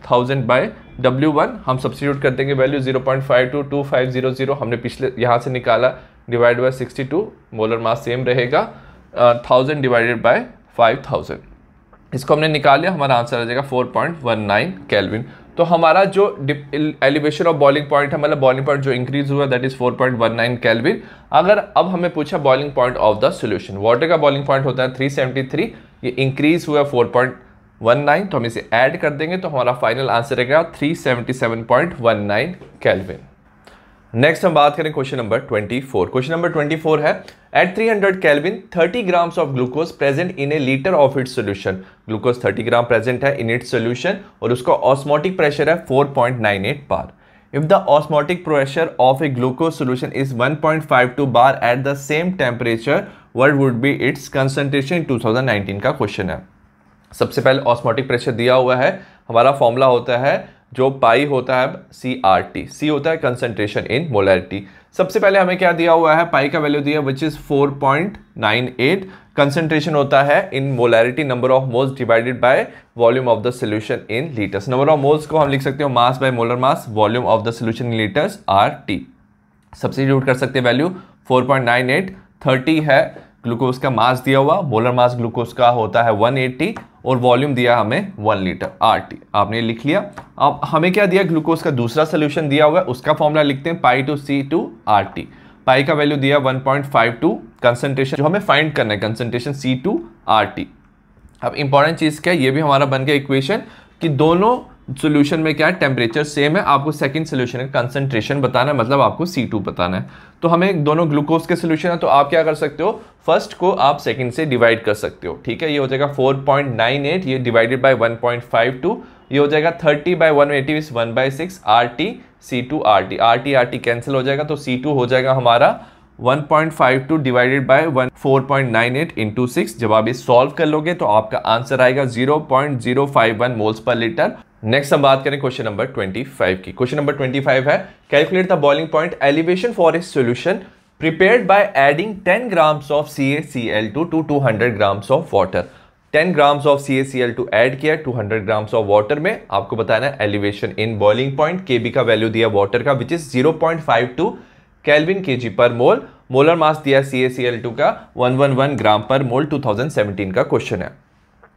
1000 by W1, हम सब्स्टिट्यूट कर देंगे वैल्यू 0.522500, हमने पिछले यहाँ से निकाला, divide by 62, molar mass same रहेगा, 1000 डिवाइडेड बाय 5000, इसको हमने निकाल लिया, हमारा आंसर आ जाएगा 4.19 केल्विन। तो हमारा जो एलिवेशन ऑफ बॉइलिंग पॉइंट है, मतलब बॉइलिंग पॉइंट जो इंक्रीज हुआ, दैट इज 4.19 केल्विन। अगर अब हमें पूछा boiling point of the solution, water का बॉइलिंग पॉइंट होता है 373, ये इंक्रीज हुआ 4.19, तो हम इसे ऐड कर देंगे तो हमारा फाइनल आंसर रहेगा 377.19 केल्विन। नेक्स्ट हम बात करें क्वेश्चन नंबर 24। क्वेश्चन नंबर 24 है, at 300 kelvin 30 grams of glucose present in a litre of its solution. Glucose 30 gram present है इन इट्स सोल्यूशन और उसका ऑस्मोटिक प्रेशर है 4.98 bar. If the osmotic pressure of a glucose solution is 1.52 bar at the same temperature, what would be its concentration. 2019 का question है। सबसे पहले osmotic pressure दिया हुआ है, हमारा फॉर्मूला होता है जो पाई होता है CRT, C होता है कंसंट्रेशन इन मोलैरिटी। सबसे पहले हमें क्या दिया हुआ है, पाई का वैल्यू दिया विच इज 4.98, कंसंट्रेशन होता है in molarity, number of moles divided by volume of the solution in litres. Number of moles को हम लिख सकते हो mass by molar mass, volume of the solution in litres RT। Substitute कर सकते हैं वैल्यू 4.98, 30 है ग्लूकोज का मास दिया हुआ, मोलर मास ग्लूकोज का होता है 180, और वॉल्यूम दिया हमें 1 लीटर RT, आपने लिख लिया। अब हमें क्या दिया, ग्लूकोज का दूसरा सोल्यूशन दिया हुआ है, उसका फॉर्मूला लिखते हैं पाई टू C2 RT। पाई का वैल्यू दिया 1.52, कंसंट्रेशन जो हमें फाइंड करना है कंसंट्रेशन C2 RT। अब इंपॉर्टेंट चीज क्या है, ये भी हमारा बन गया इक्वेशन कि दोनों सॉल्यूशन में क्या है, टेम्परेचर सेम है, आपको सेकंड सॉल्यूशन का कंसंट्रेशन बताना है, मतलब आपको C2 बताना है। तो हमें दोनों ग्लूकोज के सॉल्यूशन है, तो आप क्या कर सकते हो, फर्स्ट को आप सेकंड से डिवाइड कर सकते हो, ठीक है। ये हो जाएगा 4.98, ये डिवाइडेड बाय 1.52, ये हो जाएगा 30/180 is 1/6 RT C2 RT, RT cancel हो जाएगा, तो C2 हो जाएगा हमारा 1.52 डिवाइडेड बाय 4.98 इंटू 6। जब आप इस सॉल्व कर लोगे तो आपका आंसर आएगा 0.051 मोल्स पर लीटर। नेक्स्ट हम बात करें क्वेश्चन नंबर 25 की। क्वेश्चन नंबर 25 है, calculate the boiling point elevation for a solution prepared by adding 10 grams of CaCl2 to 200 grams of water. 10 grams of CaCl2 add किया 200 grams of water में, आपको बताना है elevation in boiling point. Kb का value दिया water का which is 0.52 kelvin kg पर मोल। Molar mass दिया CaCl2 का 111 ग्राम पर मोल। 2017 का क्वेश्चन है।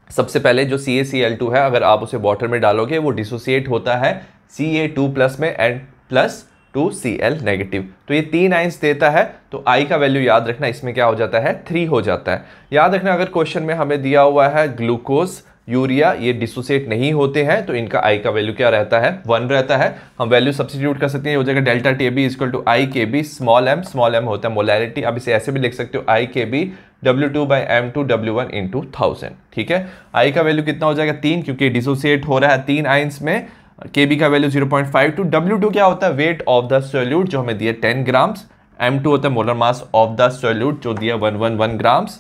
सबसे पहले जो CaCl2 है, अगर आप उसे वाटर में डालोगे वो डिसोसिएट होता है Ca2 प्लस में एंड प्लस 2Cl नेगेटिव, तो ये 3 आयंस देता है। तो I का वैल्यू याद रखना, इसमें क्या हो जाता है 3 हो जाता है। याद रखना अगर क्वेश्चन में हमें दिया हुआ है ग्लूकोज यूरिया, ये डिसोसिएट नहीं होते हैं, तो इनका I का वैल्यू क्या रहता है 1 रहता है। हम वैल्यू सब्स्टिट्यूट कर सकते हैं, हो जाएगा delta TB equal to I KB small m होता है मोलैरिटी। अब इसे ऐसे भी लिख सकते हो I KB W2/M2 W1 into 1000, ठीक है। I का वैल्यू कितना हो जाएगा 3, क्योंकि डिसोसिएट हो रहा है 3 आयंस में। Kb का वैल्यू 0.52। W2 क्या होता है वेट ऑफ द सोल्यूट, जो हमें दिया 10 ग्राम्स। M2 होता है molar mass of the solute, जो दिया 111 ग्राम्स।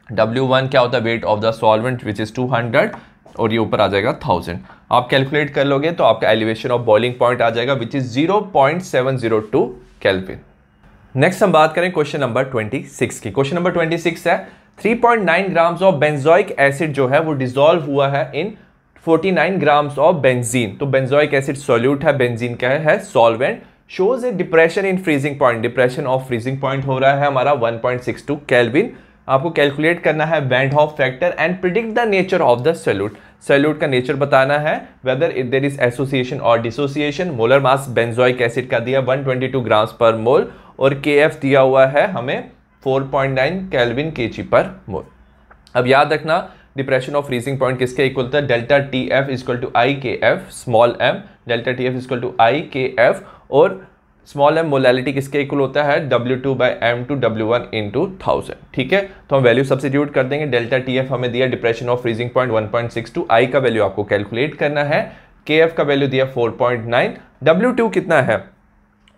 W1 क्या होता है wait of the solvent which is 200, और ये ऊपर आ जाएगा 1000। आप कैलकुलेट कर लोगे तो आपका एलिवेशन ऑफ बॉइलिंग पॉइंट आ जाएगा विच इज 0.702 केल्विन। नेक्स्ट हम बात करें क्वेश्चन नंबर 26 की। क्वेश्चन नंबर 26 है 3.9 ग्राम्स ऑफ बेंजोइक एसिड जो है वो डिसॉल्व हुआ है इन 49 ग्राम्स ऑफ बेंजीन। तो बेंजोइक एसिड सॉल्यूट है, बेंजीन क्या है solvent. Shows A depression in freezing point, depression of freezing point हो रहा है हमारा 1.62 केल्विन। आपको कैलकुलेट करना है van Hoff factor and predict the nature of the solute. Solute का नेचर बताना है, whether if there is association और dissociation. Molar mass benzoic acid का दिया 122 ग्राम्स पर मोल, और Kf दिया हुआ है हमें 4.9 केल्विन kg पर मोल। अब याद रखना डिप्रेशन ऑफ फ्रीजिंग पॉइंट किसके इक्वल होता है, delta TF equal to IKF small m, delta TF equal to IKF, और स्मॉल m मोलैलिटी किसके इक्वल होता है W2/M2 W1 इंटू 1000, ठीक है। तो हम वैल्यू सब्स्टिट्यूट कर देंगे। डेल्टा TF हमें दिया depression of freezing point 1.62, I का वैल्यू आपको कैलकुलेट करना है, Kf का वैल्यू दिया 4.9, W2 कितना है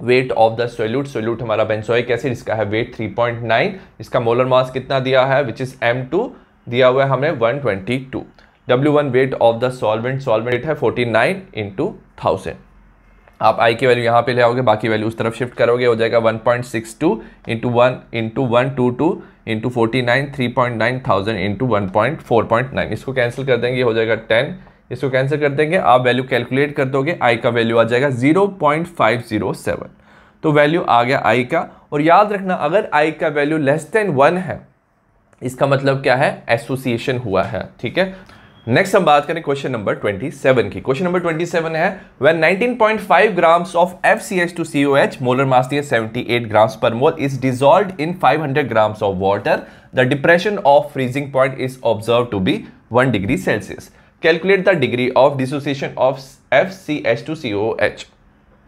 wait of the solute. Solute हमारा बेंजोइक एसिड, इसका है वेट 3.9, इसका मोलर मास कितना दिया है विच इज M2 दिया हुआ है हमें 122। W1 wait of the solvent, solvent है 49 इंटू 1000। आप I की वैल्यू यहाँ पे ले आओगे, बाकी वैल्यू उस तरफ शिफ्ट करोगे, हो जाएगा 1.62 इंटू 1 इंटू 122 इंटू 49 3.9 1000 इंटू 4.9। इसको कैंसिल कर देंगे, हो जाएगा 10, इसको कैंसिल कर देंगे, आप वैल्यू कैलकुलेट कर दोगे, I का वैल्यू आ जाएगा 0.507। तो वैल्यू आ गया I का। और याद रखना अगर I का वैल्यू लेस देन 1 है, इसका मतलब क्या है एसोसिएशन हुआ है, ठीक है। नेक्स्ट हम बात करें क्वेश्चन नंबर 27 की। क्वेश्चन नंबर 27 है when 19.5 grams of FCH2COH molar mass दिया 78 grams per mole is dissolved in 500 grams of water, the depression of freezing point is observe to be 1 degree Celsius. Calculate the degree of dissociation of FCH2COH।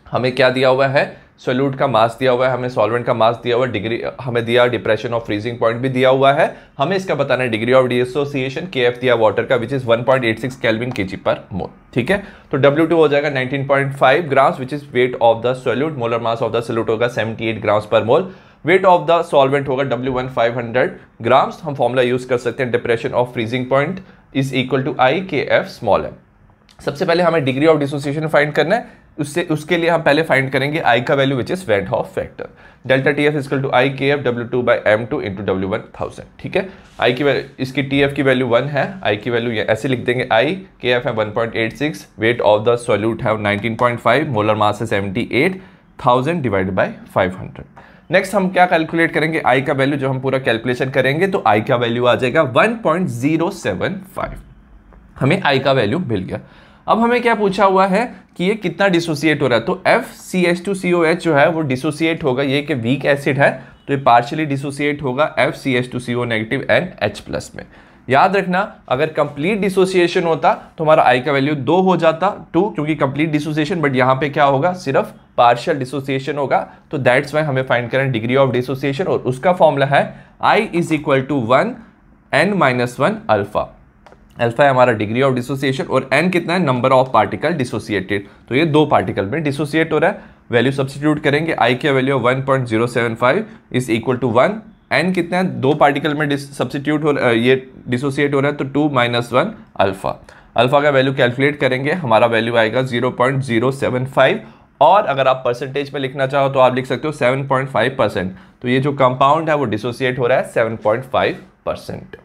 हमें क्या दिया हुआ है solute का मास दिया हुआ है, हमें सॉल्वेंट का मास दिया हुआ है, डिग्री हमें दिया डिप्रेशन ऑफ फ्रीजिंग पॉइंट भी दिया हुआ है, हमें इसका बताना है डिग्री ऑफ डिसोसिएशन। Kf दिया वाटर का विच इज 1.86 केल्विन kg पर मोल, ठीक है। तो W2 हो जाएगा 19.5 grams which is wait of the solute. Molar mass of the solute होगा 78 grams per mole. Wait of the solvent होगा W1 500 ग्राम्स। हम फॉर्मूला यूज कर सकते हैं depression of freezing point is equal to IKF small m। सबसे पहले हमें degree of dissociation find करना है, उसके लिए हम पहले फाइंड करेंगे I का value which is van't Hoff factor. Delta TF equal to IKF W2/M2 into W1 1000, ठीक है। I की इसकी TF की वैल्यू 1 है, I की वैल्यू ऐसे लिख देंगे IKF है 1.86, वेट ऑफ द सॉल्यूट है 19.5, मोलर मास है 78, 1000 डिवाइडेड बाय 500। नेक्स्ट हम क्या कैलकुलेट करेंगे I का वैल्यू, जो हम पूरा कैलकुलेशन करेंगे तो I का वैल्यू आ जाएगा 1.075। हमें आई का वैल्यू मिल गया। अब हमें क्या पूछा हुआ है कि ये कितना डिसोसिएट हो रहा है, तो FCH2COH जो है वो डिसोसिएट होगा, ये कि वीक एसिड है तो ये पार्शियली डिसोसिएट होगा FCH2CO नेगेटिव एंड H+ में। याद रखना अगर कंप्लीट डिसोसिएशन होता तो हमारा आई का वैल्यू 2 हो जाता, 2 क्योंकि कंप्लीट डिसोसिएशन, बट यहाँ पे क्या होगा सिर्फ पार्शियल डिसोसिएशन होगा, तो दैट्स वाई हमें फाइंड करना डिग्री ऑफ डिसोसिएशन और उसका फॉर्मूला है I = 1 n-1 अल्फा। अल्फा है हमारा डिग्री ऑफ डिसोसिएशन और n कितना है नंबर ऑफ पार्टिकल डिसोसिएटेड, तो ये 2 पार्टिकल में डिसोसिएट हो रहा है। वैल्यू सब्स्टिट्यूट करेंगे, I की value 1.075 is equal to 1, n कितना है 2 पार्टिकल में सब्स्टिट्यूट हो ये डिसोसिएट हो रहा है तो 2 - 1 अल्फा। अल्फा का वैल्यू कैलकुलेट करेंगे, हमारा वैल्यू आएगा 0.075 और अगर आप परसेंटेज में लिखना चाहो तो आप लिख सकते हो 7.5%। तो ये जो कंपाउंड है वो डिसोसिएट हो रहा है 7.5%।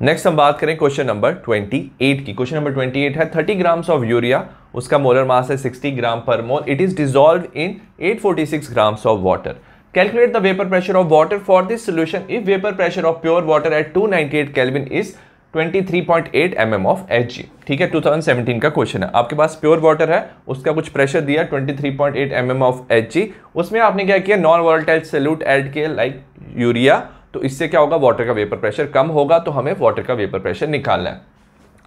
नेक्स्ट हम बात करें क्वेश्चन नंबर 28 की। क्वेश्चन नंबर 28 है 30 ग्राम्स ऑफ यूरिया, उसका मोलर मास है 60 gram per mole, it is dissolved in 846 grams of water. Calculate the vapour pressure of water for this solution if vapour pressure of pure water at 298 kelvin is 23.8 mm of Hg। ठीक है, 2017 का question है। आपके पास pure water है, उसका कुछ pressure दिया 23.8 mm of Hg, उसमें आपने क्या किया नॉन वोलेटाइल सॉल्यूट ऐड किया लाइक यूरिया, तो इससे क्या होगा वाटर का वेपर प्रेशर कम होगा, तो हमें वाटर का वेपर प्रेशर निकालना है।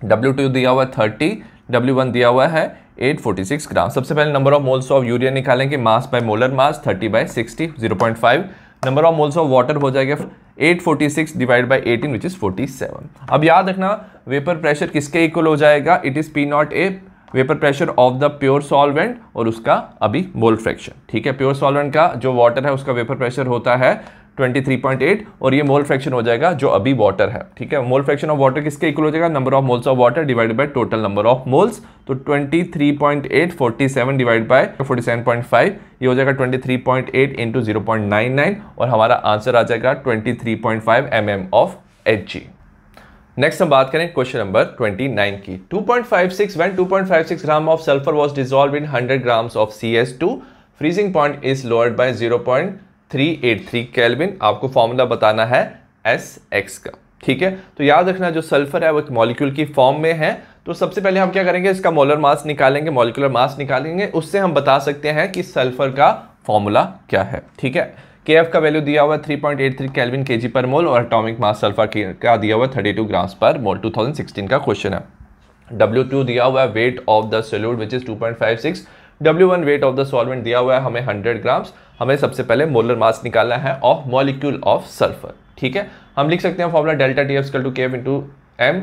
W2 दिया हुआ है 30, W1 दिया हुआ है 846 ग्राम। सबसे पहले number of moles of urea निकालेंगे, mass by molar mass 30/60 0.5, number of moles of water हो जाएगा 846 डिवाइड बाय 18 विच इज 47। अब याद रखना वेपर प्रेशर किसके इक्वल हो जाएगा, it is P0A vapour pressure of the pure solvent और उसका अभी मोल फ्रैक्शन। ठीक है, प्योर सॉल्वेंट का जो वाटर है उसका वेपर प्रेशर होता है 23.8 और ये मोल फ्रैक्शन हो जाएगा जो अभी वाटर है। ठीक है, मोल फ्रैक्शन ऑफ वाटर किसके इक्वल हो जाएगा, number of moles of water divided by total number of moles, तो 23.8 47 डिवाइड बाय 47.5 ये हो जाएगा 23.8 इंटू 0.99 और हमारा आंसर आ जाएगा 23.5 mm ऑफ Hg। नेक्स्ट हम बात करें क्वेश्चन नंबर 29 की। 2.56 when 2.56 gram of sulphur was dissolved in 100 grams of CS2, freezing point is lowered by 0.383 kelvin. आपको फॉर्मूला बताना है Sx का। ठीक है, तो याद रखना जो सल्फर है वो एक मॉलिक्यूल की फॉर्म में है, तो सबसे पहले हम क्या करेंगे इसका मोलर मास निकालेंगे, मॉलिक्यूलर मास निकालेंगे, उससे हम बता सकते हैं कि सल्फर का फॉर्मूला क्या है। ठीक है, Kf का वैल्यू दिया हुआ है 3.83 केल्विन kg पर मोल और एटॉमिक मास सल्फर का दिया हुआ है 32 ग्राम्स पर मोल। 2016 का क्वेश्चन है। W2 दिया हुआ है wait of the solute which is 2.56, W1 wait of the solvent दिया हुआ है हमें 100 ग्राम्स। हमें सबसे पहले मोलर मास निकालना है ऑफ मॉलिक्यूल ऑफ सल्फर। ठीक है, हम लिख सकते हैं formula delta TF = KF × M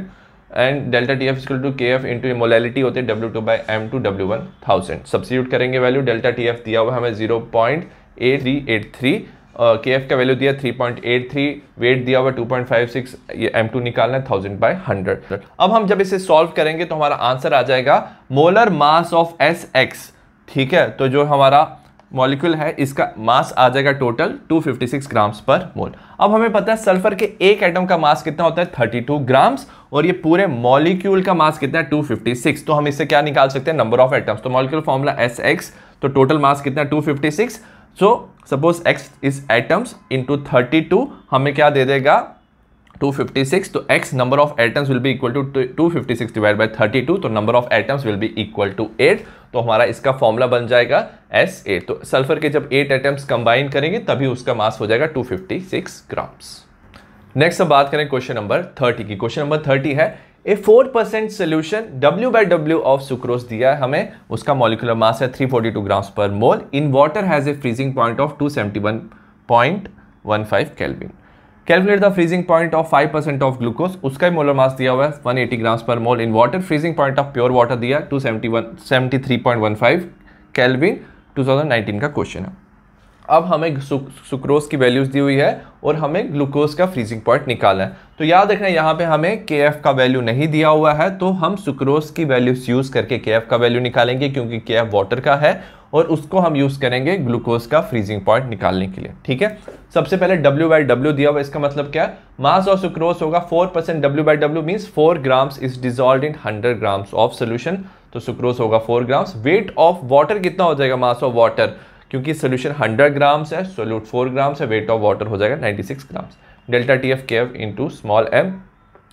and delta TF = KF into molality होते हैं W2/M2 W1 1000। सब्स्टिट्यूट करेंगे वैल्यू, डेल्टा TF दिया हुआ हमें 0.8383, KF का वैल्यू दिया 3.83, वेट दिया हुआ 2.56, ये M2 निकालना है 1000/100। अब हम जब इसे सॉल्व करेंगे तो हमारा आंसर आ जाएगा मोलर मास ऑफ Sx। ठीक है, तो जो हमारा मॉलिक्यूल है इसका मास आ जाएगा टोटल 256 ग्राम्स पर मोल। अब हमें पता है सल्फर के एक एटम का मास कितना होता है 32 ग्राम्स और ये पूरे मॉलिक्यूल का मास कितना है 256, तो हम इससे क्या निकाल सकते हैं नंबर ऑफ एटम्स, तो मॉलिक्यूल फॉर्मूला Sx, तो टोटल मास कितना है 256, so suppose x is atoms into 32, हमें क्या दे देगा 256, तो x number of atoms will be equal to 256 divide by 32, तो number of atoms will be equal to 8, तो हमारा इसका फॉर्मूला बन जाएगा S8। तो सल्फर के जब 8 एटम्स कंबाइन करेंगे तभी उसका मास हो जाएगा 256 ग्राम्स। नेक्स्ट हम बात करें क्वेश्चन नंबर 30 की। क्वेश्चन नंबर 30 है ए 4% सोल्यूशन W/W ऑफ सुक्रोज दिया है हमें, उसका मॉलिक्यूलर मास है 342 grams per mole, in water has a freezing point of 271.15 kelvin. Calculate the freezing point of 5% of glucose, उसका ही मोलर मास दिया हुआ है 180 grams per mole in water, freezing point of pure water दिया 273.15 kelvin. 2019 का question है। अब हमें सुक्रोज की वैल्यूज दी हुई है और हमें ग्लूकोज का फ्रीजिंग पॉइंट निकालना है, तो याद रखना यहाँ पे हमें KF का वैल्यू नहीं दिया हुआ है, तो हम सुक्रोज की वैल्यूज यूज करके KF का वैल्यू निकालेंगे क्योंकि KF वाटर का है और उसको हम यूज करेंगे ग्लूकोज का फ्रीजिंग पॉइंट निकालने के लिए। ठीक है, सबसे पहले W/W दिया हुआ, इसका मतलब क्या है मास ऑफ सुक्रोज होगा 4%, W/W means 4 grams is dissolved in 100 grams of solution, तो सुक्रोज होगा 4 ग्राम्स। वेट ऑफ वाटर कितना हो जाएगा, मास ऑफ वाटर, क्योंकि सोल्यूशन 100 ग्राम्स है, सोल्यूट 4 ग्राम्स है, वेट ऑफ वाटर हो जाएगा 96 grams. Delta TF KF into small m,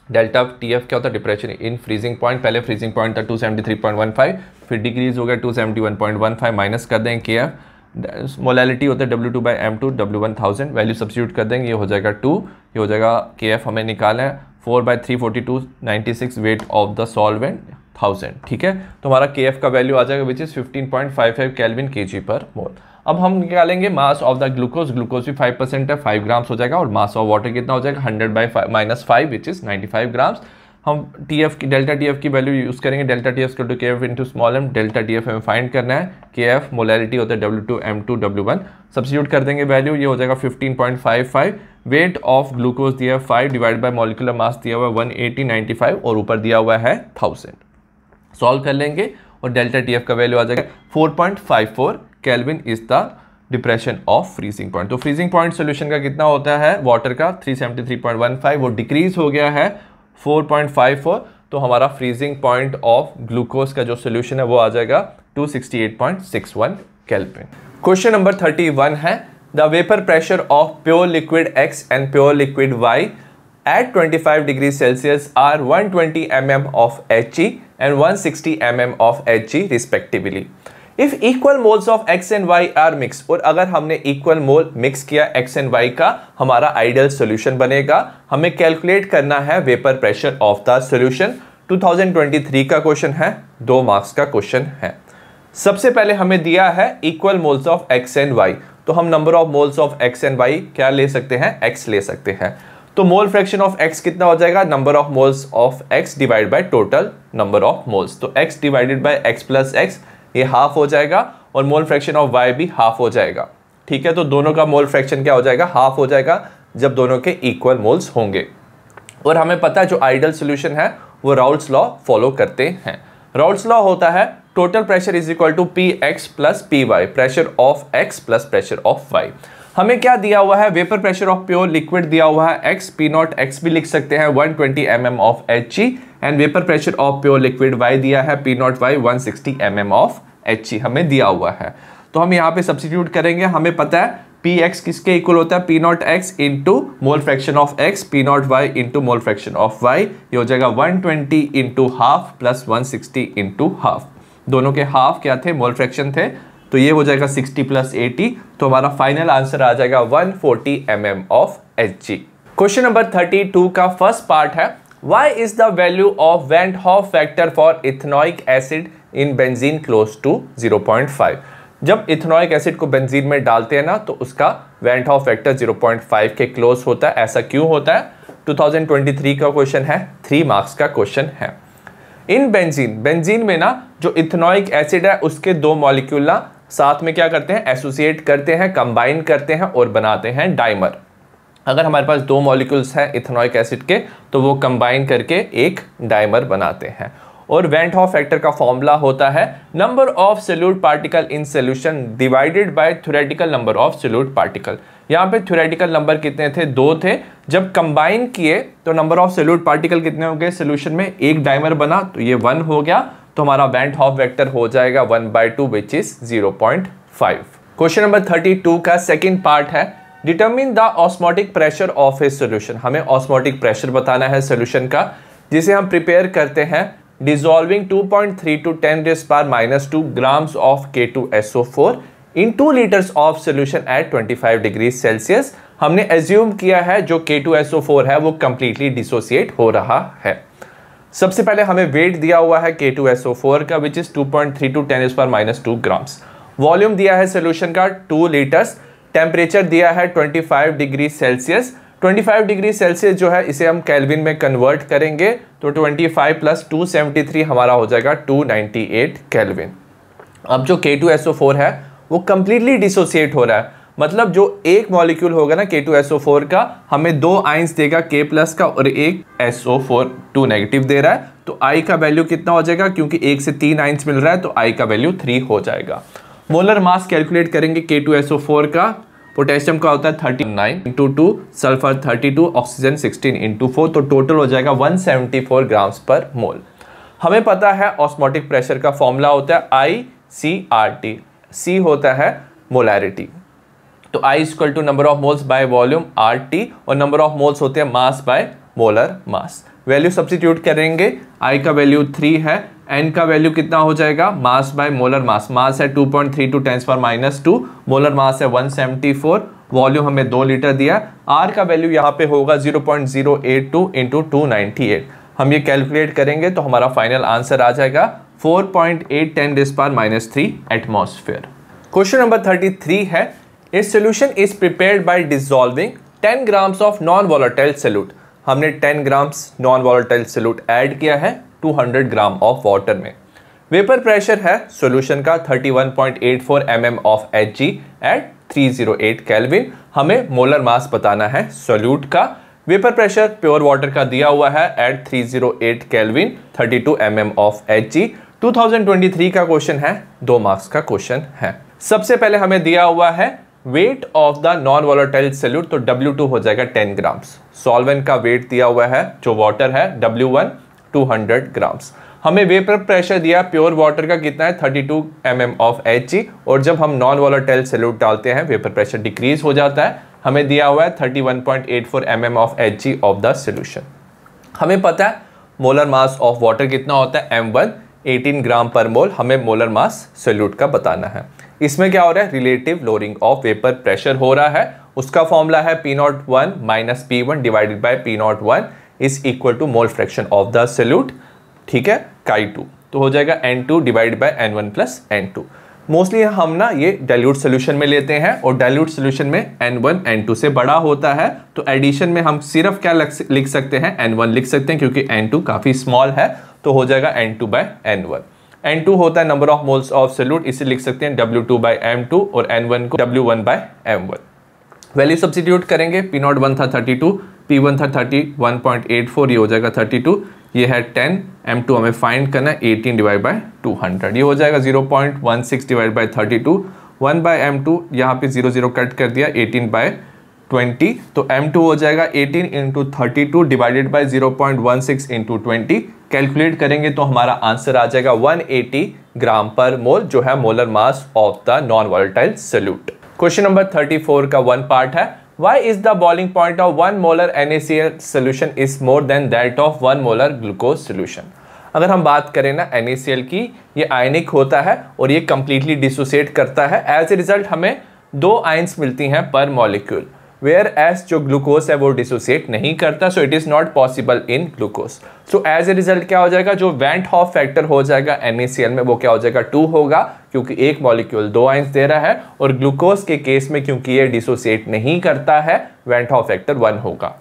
delta TF क्या होता है, डिप्रेशन इन फ्रीजिंग पॉइंट। पहले फ्रीजिंग पॉइंट था 273.15, फिर डिक्रीज हो गया 271.15, माइनस कर देंगे के एफ। मोलैलिटी होता है W2/M2, W1000, वैल्यू सब्स्टिट्यूट कर देंगे, ये हो जाएगा 2, ये हो जाएगा के एफ हमें निकालना है 4/342, 96 वेट ऑफ द सॉल्वेंट 1000, ठीक है। तो हमारा के एफ का वैल्यू आ जाएगा विच इज़ 15.55 केल्विन kg पर मोल। अब हम निकालेंगे मास ऑफ द ग्लूकोज, ग्लूकोज भी 5% है, 5 ग्राम्स हो जाएगा, और मास ऑफ वाटर कितना हो जाएगा 100/5 विच इज़ 95 ग्राम्स। हम टीएफ की डेल्टा टीएफ की वैल्यू यूज़ करेंगे, delta TF to K F into small m. Delta TF हमें फाइंड करना है, के एफ मोलैलिटी होता है W2/M2, W1 सब्स्टिट्यूट कर देंगे वैल्यू, ये हो जाएगा 15.55। वेट ऑफ ग्लूकोज दिया है 5 डिवाइड बाय मॉलिक्यूलर मास दिया हुआ है 180, 95 और ऊपर दिया हुआ है 1000। सॉल्व कर लेंगे और डेल्टा टीएफ का वैल्यू आ जाएगा 4.54 kelvin is the depression of freezing point. तो फ्रीजिंग पॉइंट सोल्यूशन का कितना होता है वाटर का 373.15, वो डिक्रीज हो गया है 4.54, तो हमारा फ्रीजिंग पॉइंट ऑफ ग्लूकोज का जो सोल्यूशन है वो आ जाएगा 268.61 केल्विन। क्वेश्चन नंबर 31 है the vapour pressure of pure liquid X and pure liquid Y at 25 degrees Celsius are 120 mm of He and 160 mm of Hg respectively. If equal moles of X and Y are mixed, और अगर हमने equal मोल mix किया X and Y का, हमारा ideal solution बनेगा। हमें calculate करना है vapour pressure of the solution. 2023 का क्वेश्चन है, 2 मार्क्स का क्वेश्चन है। सबसे पहले हमें दिया है equal moles of X and Y, तो हम number of moles of X and Y क्या ले सकते हैं, X ले सकते हैं। तो मोल फ्रैक्शन ऑफ X कितना हो जाएगा, number of moles of X divide by total number of moles. तो X divided by X plus X ये हाफ हो जाएगा, और मोल फ्रैक्शन ऑफ Y भी हाफ हो जाएगा, ठीक है। तो दोनों का मोल फ्रैक्शन क्या हो जाएगा, हाफ हो जाएगा जब दोनों के इक्वल मोल्स होंगे। और हमें पता है जो आइडियल सोल्यूशन है वो राउल्ट्स लॉ फॉलो करते हैं। राउल्ट्स लॉ होता है total pressure is equal to Px plus Py, pressure of X plus pressure of Y। हमें क्या दिया हुआ है, vapour pressure of pure liquid दिया हुआ है X, P0 X भी लिख सकते हैं 120 mm of He, and vapour pressure of pure liquid Y दिया है P0 Y 160 mm of He हमें दिया हुआ है। तो हम यहाँ पे सब्स्टिट्यूट करेंगे, हमें पता है Px किसके इक्वल होता है, P0 X into mole fraction of X, P0 Y into mole fraction of Y, ये हो जाएगा 120 into half plus 160 into half. दोनों के हाफ क्या थे, मोल फ्रैक्शन थे, तो ये हो जाएगा 60 प्लस 80, तो हमारा फाइनल आंसर आ जाएगा 140 mm of Hg। Question number 32 का फर्स्ट पार्ट है why is the value of van't Hoff factor for ethanoic acid in benzene close to 0.5। जब इथेनॉइक एसिड को बेंजीन में डालते हैं ना, तो उसका वेंट हॉफ फैक्टर 0.5 के क्लोज होता है। ऐसा क्यों होता है, 2023 का क्वेश्चन है, 3 मार्क्स का क्वेश्चन है। इन बेंजीन, बेंजीन में ना जो इथेनॉइक एसिड है उसके 2 मॉलिक्यूल ना साथ में क्या करते हैं, एसोसिएट करते हैं, कंबाइन करते हैं और बनाते हैं डाइमर। अगर हमारे पास 2 मॉलिक्यूल्स हैं इथेनॉइक एसिड के, तो वो कंबाइन करके एक डाइमर बनाते हैं। और वेंट हॉफ फैक्टर का फॉर्मूला होता है number of solute particle in solution divided by theoretical number of solute particle. यहाँ पे थ्योरेटिकल नंबर कितने थे, 2 थे। जब कंबाइन किए तो नंबर ऑफ सोल्यूट पार्टिकल कितने हो गए सोल्यूशन में, एक डाइमर बना तो ये 1 हो गया, तो हमारा वेंट हॉफ वेक्टर हो जाएगा 1/2 विच इज 0.5। क्वेश्चन नंबर 32 का सेकंड पार्ट है determine the osmotic pressure of a solution. हमें ऑस्मोटिक प्रेशर बताना है सोल्यूशन का, जिसे हम प्रिपेयर करते हैं dissolving 2.3 to 10⁻⁻² grams of K2SO4 in 2 liters of solution at 25 degrees Celsius। हमने एज्यूम किया है जो K2SO4 है वो कंप्लीटली डिसोसिएट हो रहा है। सबसे पहले हमें वेट दिया हुआ है K2SO4 का which is 2.3 to 10⁻² grams। Volume दिया है सोल्यूशन का 2 लीटर्स। टेम्परेचर दिया है 25 डिग्री सेल्सियस। 25 डिग्री सेल्सियस जो है इसे हम केल्विन में कन्वर्ट करेंगे, तो 25 प्लस 273 हमारा हो जाएगा 298 केल्विन। अब जो K2SO4 है वो कंप्लीटली डिसोसिएट हो रहा है, मतलब जो एक मॉलिक्यूल होगा ना K2SO4 का, हमें 2 आइंस देगा K प्लस का और एक SO4 2 नेगेटिव दे रहा है, तो I का वैल्यू कितना हो जाएगा, क्योंकि 1 से 3 आइंस मिल रहा है तो I का वैल्यू 3 हो जाएगा। मोलर मास कैलकुलेट करेंगे K2SO4 का, पोटेशियम का होता है 39 × 2, सल्फर 32, ऑक्सीजन 16 × 4, तो टोटल हो जाएगा 174 ग्राम्स पर मोल। हमें पता है ऑस्मोटिक प्रेशर का फॉर्मूला होता है ICRT, C होता है मोलैरिटी, तो I = number of moles by volume, RT, और नंबर ऑफ मोल्स होते हैं मास by molar mass. Value substitute करेंगे, I का वैल्यू 3 है, N का वैल्यू कितना हो जाएगा, मास बाय मोलर मास, मास है 2.32 10⁻², मोलर मास है 174, वॉल्यूम हमें 2 लीटर दिया, R का वैल्यू यहाँ पे होगा 0.082 इंटू 298। हम ये कैलकुलेट करेंगे तो हमारा फाइनल आंसर आ जाएगा 4.8 10⁻³ एटमॉस्फेयर। क्वेश्चन नंबर 33 है, a solution is prepared by dissolving 10 grams of non volatile solute. हमने 10 grams non volatile solute add किया है 200 ग्राम ऑफ वाटर में। वेपर प्रेशर है सॉल्यूशन का 31.84 mm of Hg at 308 kelvin. हमें molar mass बताना है सॉल्यूट का। वेपर प्रेशर प्योर वाटर का दिया हुआ है at 308 kelvin, 32 mm of Hg। 2023 का क्वेश्चन है, 2 मार्क्स का क्वेश्चन है। सबसे पहले हमें दिया हुआ है wait of the non volatile solute, तो W2 हो जाएगा 10 ग्राम्स। सॉल्वेंट का वेट दिया हुआ है जो वाटर है W1 200 ग्राम्स। हमें वेपर प्रेशर दिया प्योर वाटर का कितना है 32 mm ऑफ Hg, और जब हम नॉन वोलेटाइल सोल्यूट डालते हैं वेपर प्रेशर डिक्रीज हो जाता है। हमें दिया हुआ है 31.84 mm of Hg of the solution. हमें पता है मोलर मास ऑफ वाटर कितना होता है M1 18 ग्राम पर मोल। हमें मोलर मास सोल्यूट का बताना है। इसमें क्या हो रहा है, relative lowering of vapour pressure हो रहा है। उसका फॉर्मूला है P01 minus P1 divided by P01 is equal to mole fraction of the solute, ठीक है, Chi2। तो हो जाएगा N2 divided by N1 plus N2। Mostly हम ना ये डाइल्यूट सोल्यूशन में लेते हैं, और डाइल्यूट सोल्यूशन में N1 N2 से बड़ा होता है, तो एडिशन में हम सिर्फ क्या लिख सकते हैं, N1 लिख सकते हैं, क्योंकि N2 काफ़ी स्मॉल है, तो हो जाएगा N2 बाय N1। N2 होता है number of moles of solute, इसे लिख सकते हैं W2 बाय M2, और N1 को W1 bye M1। Value substitute करेंगे, P01 था 32, P1 था 31.84, ये हो जाएगा 32, ये है 10, M2 हमें फाइंड करना है 18 डिवाइड बाय 200, ये हो जाएगा 0.16 डिवाइड बाय 32, 1 बाय M2 यहाँ पे 0 कट कर दिया, 18 बाय 20, तो M2 हो जाएगा 18 into 32 divided by 0.16 into 20। Calculate करेंगे तो हमारा आंसर आ जाएगा 180 ग्राम पर मोल, जो है molar mass of the non volatile solute. Question number 34 का 1 पार्ट है, Why is the boiling point of 1 molar NaCl solution is more than that of 1 molar glucose solution? अगर हम बात करें ना NaCl की, ये आयनिक होता है और ये कंप्लीटली डिसोसिएट करता है। एज ए रिजल्ट हमें 2 आयंस मिलती हैं पर मॉलिक्यूल, वेयर एज जो ग्लूकोज है वो डिसोसिएट नहीं करता, so it is not possible in glucose. So as a result क्या हो जाएगा, जो वेंट हॉफ फैक्टर हो जाएगा NaCl में वो क्या हो जाएगा 2 होगा, क्योंकि एक मॉलिक्यूल 2 आयंस दे रहा है, और ग्लूकोज के केस में क्योंकि ये डिसोसिएट नहीं करता है वेंट हॉफ फैक्टर 1 होगा।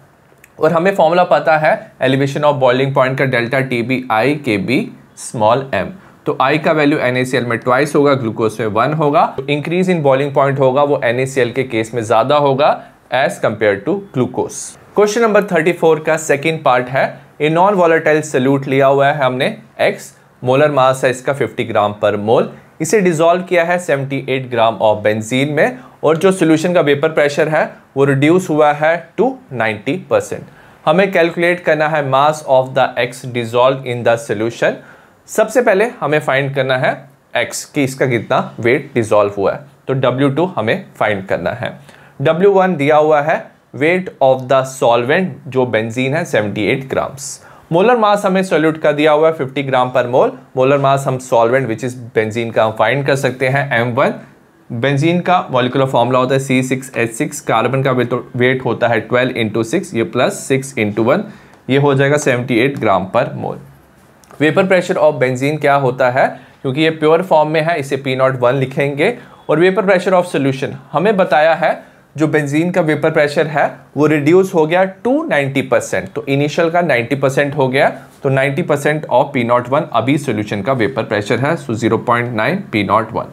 और हमें फॉर्मूला पता है एलिवेशन ऑफ बॉइलिंग पॉइंट का delta TB I KB small m, तो I का वैल्यू NaCl में ट्वाइस होगा, ग्लूकोज में 1 होगा। तो इंक्रीज इन बॉइलिंग पॉइंट होगा वो NaCl के केस में ज़्यादा होगा as compare to glucose. Question number 34 का सेकेंड पार्ट है, ए नॉन वोलेटाइल सोल्यूट लिया हुआ है हमने X, मोलर मास है इसका 50 ग्राम पर मोल, इसे डिसॉल्व किया है 78 ग्राम ऑफ बेंजीन में, और जो सोल्यूशन का वेपर प्रेशर है वो रिड्यूस हुआ है टू 90%। हमें कैलकुलेट करना है मास of the X dissolve in the solution. सबसे पहले हमें फाइंड करना है X कि इसका कितना वेट डिसॉल्व हुआ है, तो W2 हमें फाइंड करना है। W1 दिया हुआ है वेट ऑफ द सॉल्वेंट जो बेंजीन है 78 ग्राम्स। मोलर मास हमें सॉल्यूट का दिया हुआ है 50 ग्राम पर मोल। मोलर मास हम सॉल्वेंट विच इज बेंजीन का हम फाइंड कर सकते हैं M1। बेंजीन का मॉलिक्यूलर फॉर्मूला होता है C6H6, कार्बन का वेट होता है 12 इंटू 6, ये प्लस 6 इंटू 1, ये हो जाएगा 78 ग्राम per mole. Vapour pressure of benzene क्या होता है, क्योंकि ये प्योर फॉर्म में है इसे P01 लिखेंगे। और वेपर प्रेशर ऑफ सोल्यूशन हमें बताया है जो बेंजीन का वेपर प्रेशर है वो रिड्यूस हो गया टू 90%, तो इनिशियल का 90% हो गया, तो 90% ऑफ P01 अभी सोल्यूशन का वेपर प्रेशर है, सो 0.9 P01।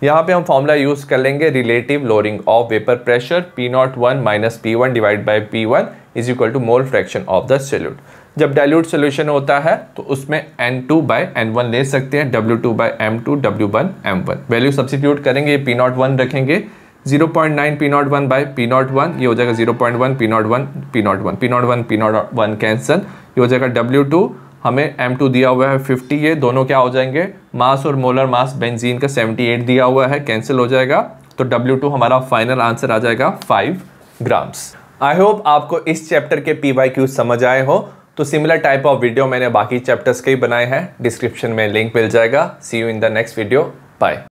यहाँ पे हम फॉर्मूला यूज कर लेंगे relative lowering of vapour pressure, P01 minus P1 divide by P1 is equal to mole fraction of the solute. जब डाइल्यूट सोल्यूशन होता है तो उसमें N2 बाय N1 ले सकते हैं, W2 by M2, W1 M1। Value substitute करेंगे, P01 रखेंगे, 0.9 P01 बाय P01, ये हो जाएगा 0.1 P01 P01 P01 P01 cancel, ये हो जाएगा W2, हमें M2 दिया हुआ है 50, ये दोनों क्या हो जाएंगे, मास और मोलर मास बेंजीन का 78 दिया हुआ है, कैंसिल हो जाएगा, तो W2 हमारा फाइनल आंसर आ जाएगा 5 ग्राम्स। आई होप आपको इस चैप्टर के PYQ समझ आए हो। तो सिमिलर टाइप ऑफ वीडियो मैंने बाकी चैप्टर्स के ही बनाए हैं, डिस्क्रिप्शन में लिंक मिल जाएगा। See you in the next video, bye.